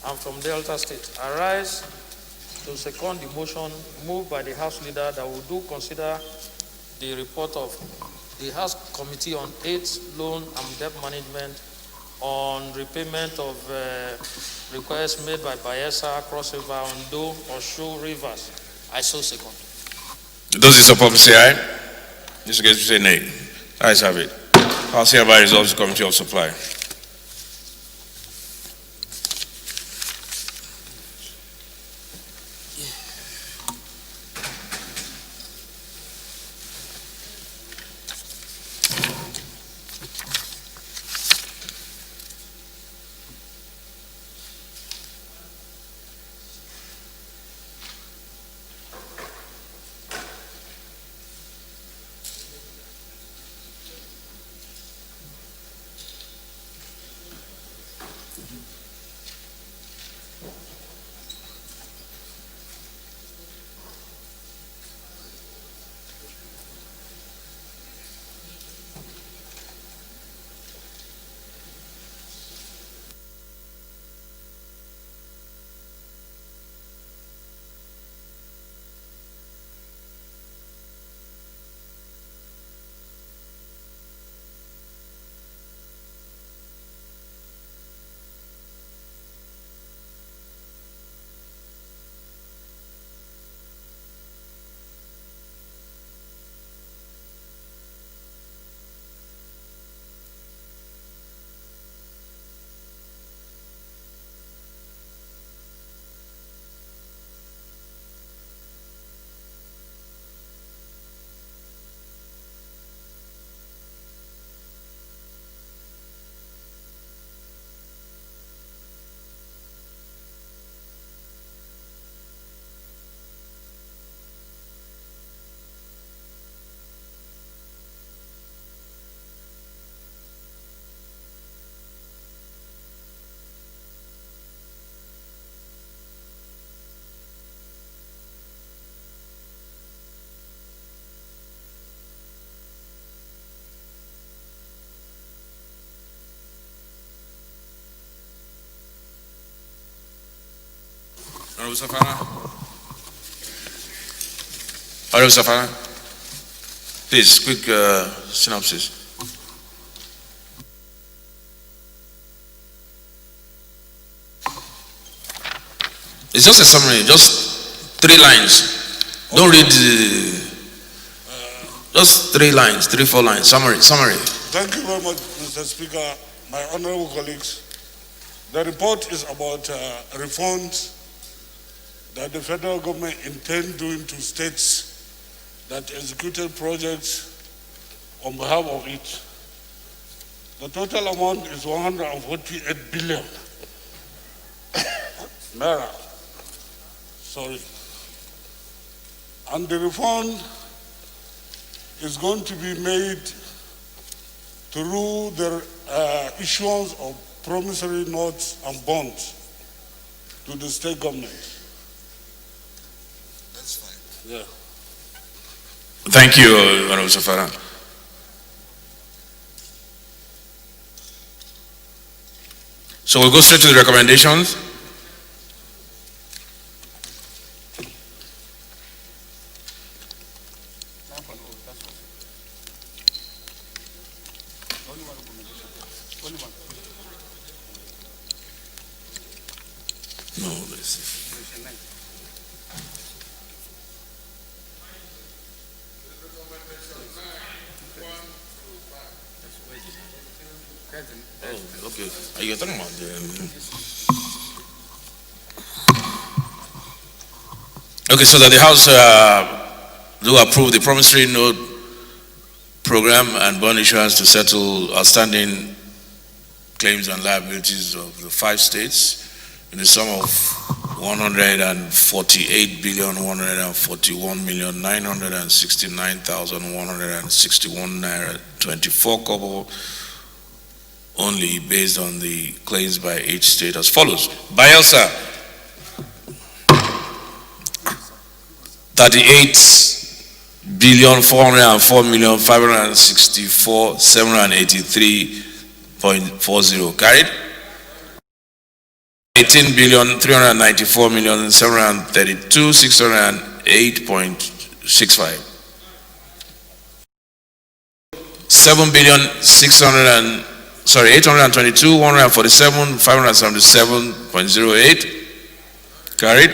I'm from Delta State. I rise to second the motion moved by the House leader that we do consider the report of the House Committee on AIDS, Loan and Debt Management on repayment of requests made by Bayelsa, Cross River, Ondo, Osho Rivers. I so second. Those in support, say aye. Those against, say nay. Ayes have it. House hereby resolves the Committee of Supply. Honorable Safana. Honorable Safana. Please, quick synopsis. It's just a summary, just 3 lines. Don't read just 3 lines, 3-4 lines. Summary. Thank you very much, Mr. Speaker. My honorable colleagues, the report is about reforms that the federal government intends doing to states that executed projects on behalf of it. The total amount is 148 billion naira. Sorry. And the reform is going to be made through the issuance of promissory notes and bonds to the state government. That's fine. Yeah. Thank you, Honorable Safara. So we'll go straight to the recommendations. Okay. Are you talking about the... Okay, so that the House do approve the promissory note program and bond issuance to settle outstanding claims and liabilities of the 5 states in the sum of 148,141,969,161 naira 24 kobo only, based on the claims by each state as follows. Bayelsa, 38,404,564,783.40 carried. 18,394,732,608.65. 822,147,577.08 carried.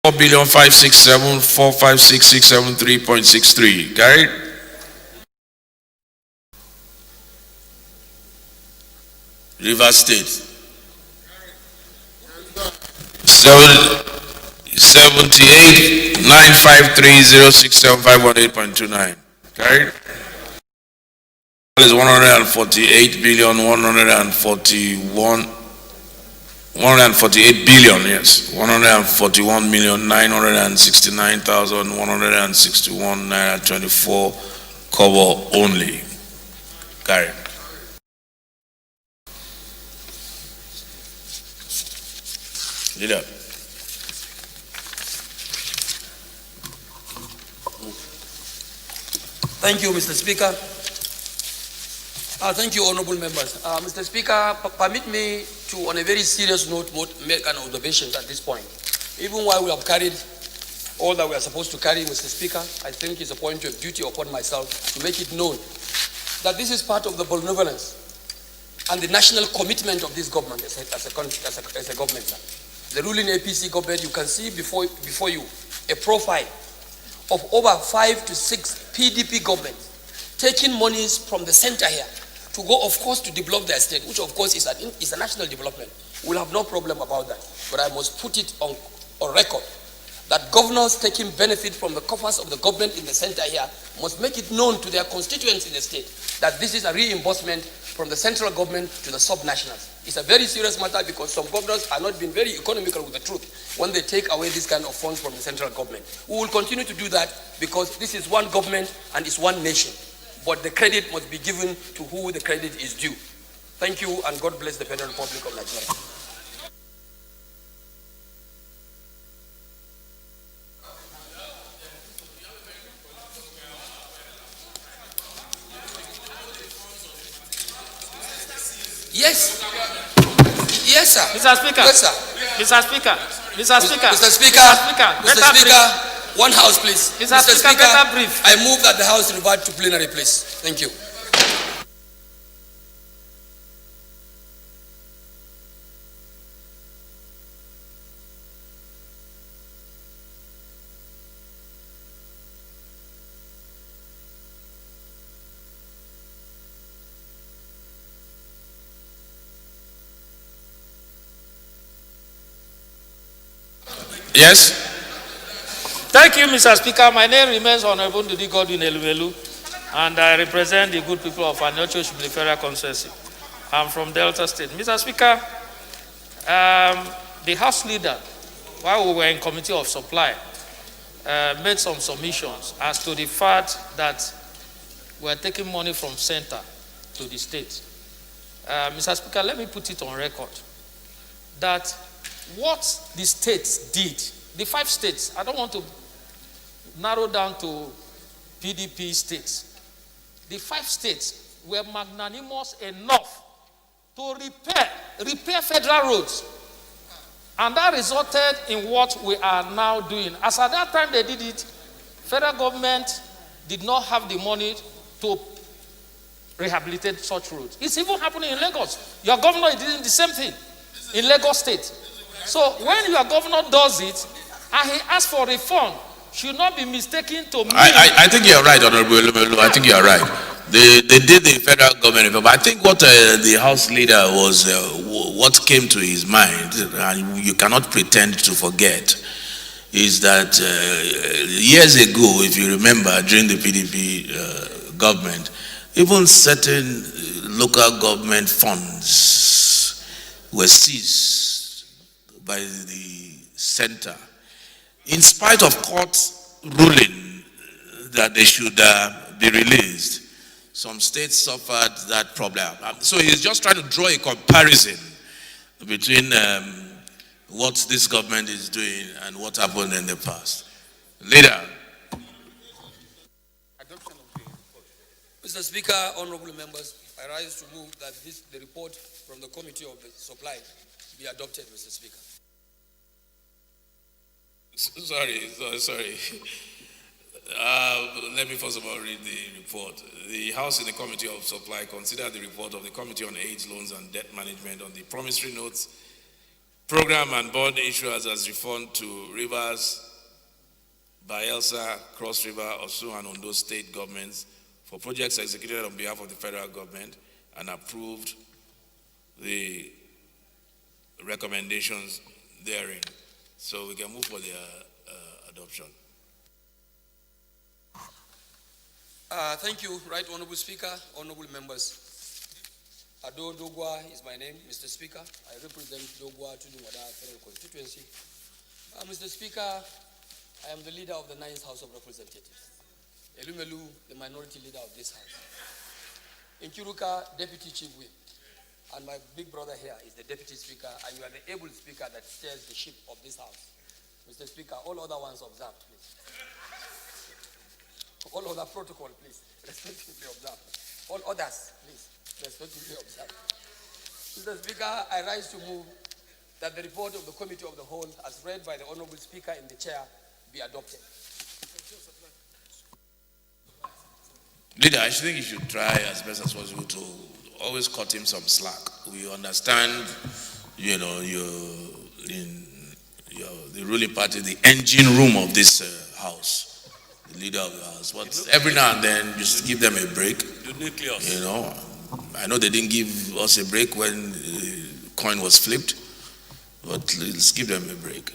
4,567,456,673.63 carried. Rivers State, 78,953,067,518.29 carried. Is 148 billion, yes, 141,969,161 naira 24 kobo only. Carry. Leader. Thank you, Mr. Speaker. Thank you, honorable members. Mr. Speaker, permit me to, on a very serious note, make an observation at this point. Even while we have carried all that we are supposed to carry, Mr. Speaker, I think it's a point of duty upon myself to make it known that this is part of the benevolence and the national commitment of this government as a government. Sir. The ruling APC government, you can see before you a profile of over 5 to 6 PDP governments taking monies from the center here to go, of course, to develop their state, which, of course, is a national development. We'll have no problem about that. But I must put it on record that governors taking benefit from the coffers of the government in the center here must make it known to their constituents in the state that this is a reimbursement from the central government to the sub-nationals. It's a very serious matter because some governors are not being very economical with the truth when they take away this kind of funds from the central government. We will continue to do that because this is one government and it's one nation. But the credit must be given to who the credit is due. Thank you, and God bless the Federal Republic of Nigeria. Yes. Yes, sir. Mr. Speaker. Yes, sir. Mr. Speaker. Mr. Speaker. Mr. Speaker. Mr. Speaker. One house, please. Mr. Speaker, better brief. I move that the House revert to plenary, please. Thank you. Yes. Thank you, Mr. Speaker. My name remains Honorable Ndudi Godwin Elumelu, and I represent the good people of Anocho Shibli Federal Constituency. I'm from Delta State. Mr. Speaker, the House leader, while we were in Committee of Supply, made some submissions as to the fact that we're taking money from center to the state. Mr. Speaker, let me put it on record that what the states did, the 5 states, I don't want to narrow down to PDP states. The 5 states were magnanimous enough to repair federal roads. And that resulted in what we are now doing. As at that time they did it, federal government did not have the money to rehabilitate such roads. It's even happening in Lagos. Your governor is doing the same thing in Lagos State. So when your governor does it, and he asks for refund, should not be mistaken to me. I think you're right, Honorable Elumelu. I think you're right. They did the federal government, but I think what the House leader was, what came to his mind, and you cannot pretend to forget, is that years ago, if you remember, during the PDP government, even certain local government funds were seized by the center, in spite of court ruling that they should be released. Some states suffered that problem. So he's just trying to draw a comparison between what this government is doing and what happened in the past. Leader. Mr. Speaker, honorable members, I rise to move that the report from the Committee of the Supply be adopted, Mr. Speaker. Sorry. Let me first of all read the report. The House in the Committee of Supply considered the report of the Committee on AIDS, Loans and Debt Management on the promissory notes, program and bond issuers as refund to Rivers, Bayelsa, Cross River, Osun and Ondo state governments for projects executed on behalf of the federal government, and approved the recommendations therein. So we can move for the adoption. Thank you, Right Honorable Speaker, honorable members. Ado Dogwa is my name, Mr. Speaker. I represent Dogwa Tudunwada Federal Constituency. Mr. Speaker, I am the leader of the 9th House of Representatives. Elumelu, the minority leader of this House. Inkiruka, Deputy Chief Whip. And my big brother here is the Deputy Speaker, and you are the able Speaker that steers the ship of this House. Mr. Speaker, all other ones observed, please. All other protocol, please, respectively observed. All others, please, respectively observed. Mr. Speaker, I rise to move that the report of the Committee of the Whole, as read by the Honorable Speaker in the chair, be adopted. Leader, I think you should try as best as possible to always cut him some slack. We understand, you're in the ruling party, the engine room of this house. The leader of the house. But every now and then, just give them a break. I know they didn't give us a break when the coin was flipped, but let's give them a break.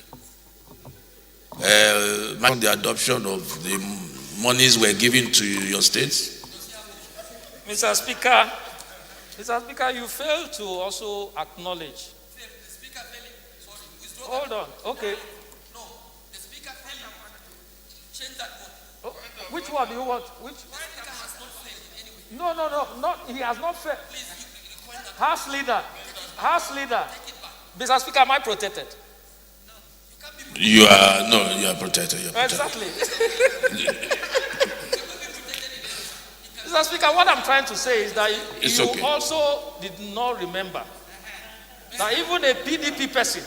The adoption of the monies were given to your states. Mr. Speaker, you failed to also acknowledge. Hold on, okay. No, the Speaker failed. Change that one. Oh, which one do you want? Which? No, not, he has not failed. House leader. Mr. Speaker, am I protected? You are protected. Exactly. Mr. Speaker, what I'm trying to say is that you also did not remember that even a PDP person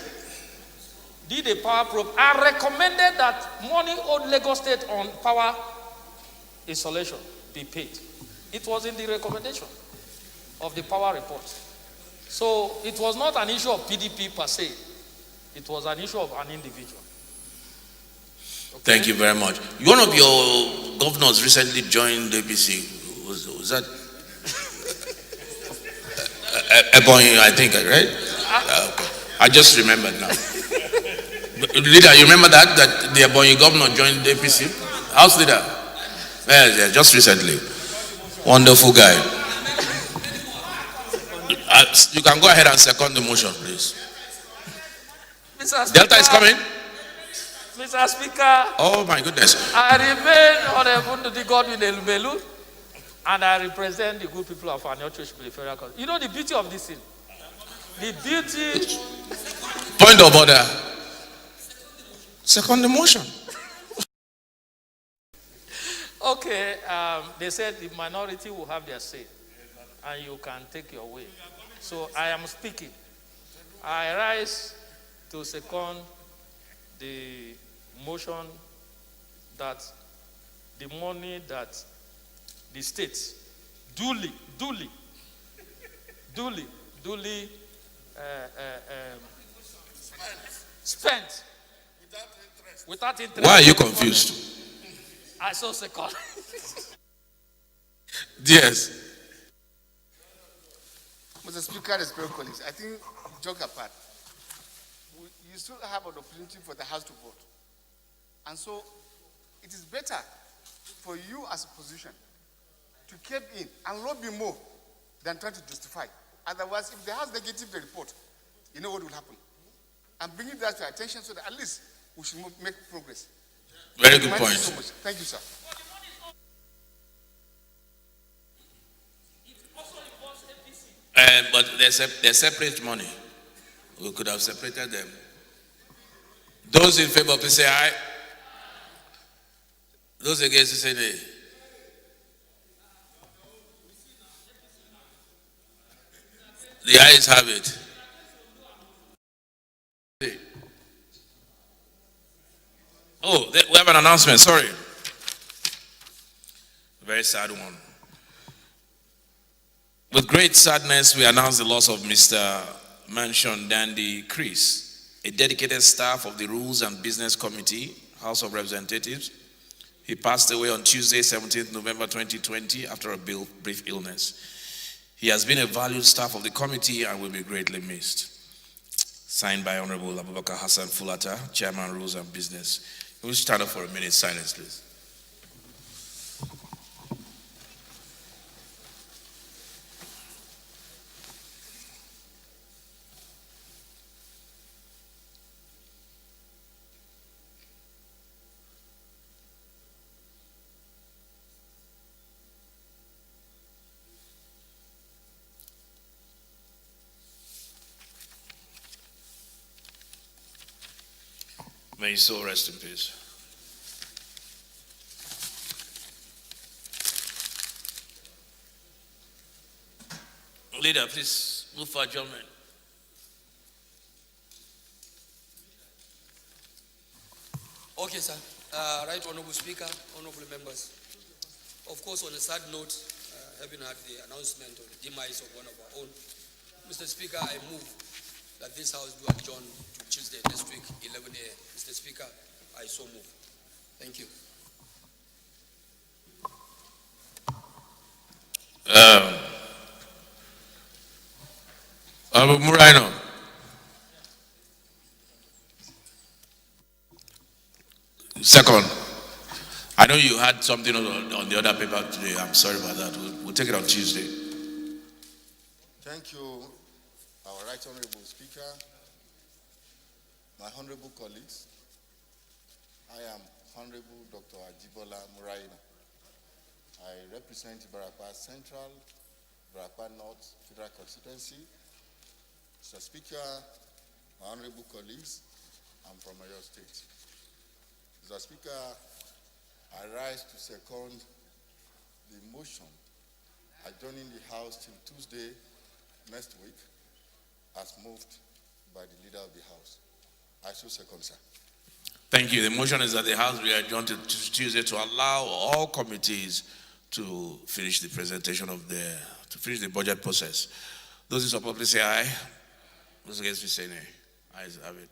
did a power probe and recommended that money owed Lagos State on power installation be paid. It was in the recommendation of the power report. So it was not an issue of PDP per se. It was an issue of an individual. Okay. Thank you very much. One of your governors recently joined the APC. Was that Ebonyi, I think, right? Okay. I just remembered now. Leader, you remember that the Ebonyi governor joined the APC? House leader? Yeah, just recently. Wonderful guy. You can go ahead and second the motion, please. Delta is coming. Mr. Speaker. Oh my goodness. I remain Honorable to the Godwin Elumelu, and I represent the good people of Anyo Church Federal Constituency. You know the beauty of this thing? The beauty. Point of order. Second the motion. Okay, they said the minority will have their say, and you can take your way. So I am speaking. I rise to second the motion that the money that the states duly spent without interest. Why are you confused? I so second. Yes. Mr. Speaker, respected colleagues, I think, joke apart, you still have an opportunity for the House to vote. And so, it is better for you as a position to keep in and lobby more than trying to justify. Otherwise, if the House negative the report, you know what will happen. I'm bringing that to attention so that at least we should make progress. Very good Thank point. you so much. Thank you, sir. But they're separate money. We could have separated them. Those in favor, please say aye. Those against, say nay. The ayes have it. Oh, we have an announcement. Sorry. Very sad one. With great sadness, we announce the loss of Mr. Mansion Dandy Chris, a dedicated staff of the Rules and Business Committee, House of Representatives. He passed away on Tuesday, 17th November 2020 after a brief illness. He has been a valued staff of the committee and will be greatly missed. Signed by Honorable Abubakar Hassan Fulata, Chairman, Rules and Business. We'll stand up for a minute silence, please. May his soul rest in peace. Leader, please move for adjournment. Okay, sir. Right Honorable Speaker, honorable members. Of course, on a sad note, having had the announcement of the demise of one of our own, Mr. Speaker, I move that this House do adjourn to Tuesday next week, 11 a.m. Mr. Speaker, I so move. Thank you. Muraino. Second, I know you had something on the other paper today. I'm sorry about that. We'll take it on Tuesday. Thank you, our Right Honorable Speaker, my honorable colleagues. I am Honorable Dr. Ajibola Muraina. I represent Barakwa Central, Barakwa North Federal Constituency. Mr. Speaker, my honorable colleagues, I'm from Oyo State. Mr. Speaker, I rise to second the motion adjourning the House till Tuesday next week as moved by the leader of the House. I so second, sir. Thank you. The motion is that the House be adjourned to Tuesday to allow all committees to finish the presentation of to finish the budget process. Those in support, please say aye. Those against, please say nay. Ayes have it.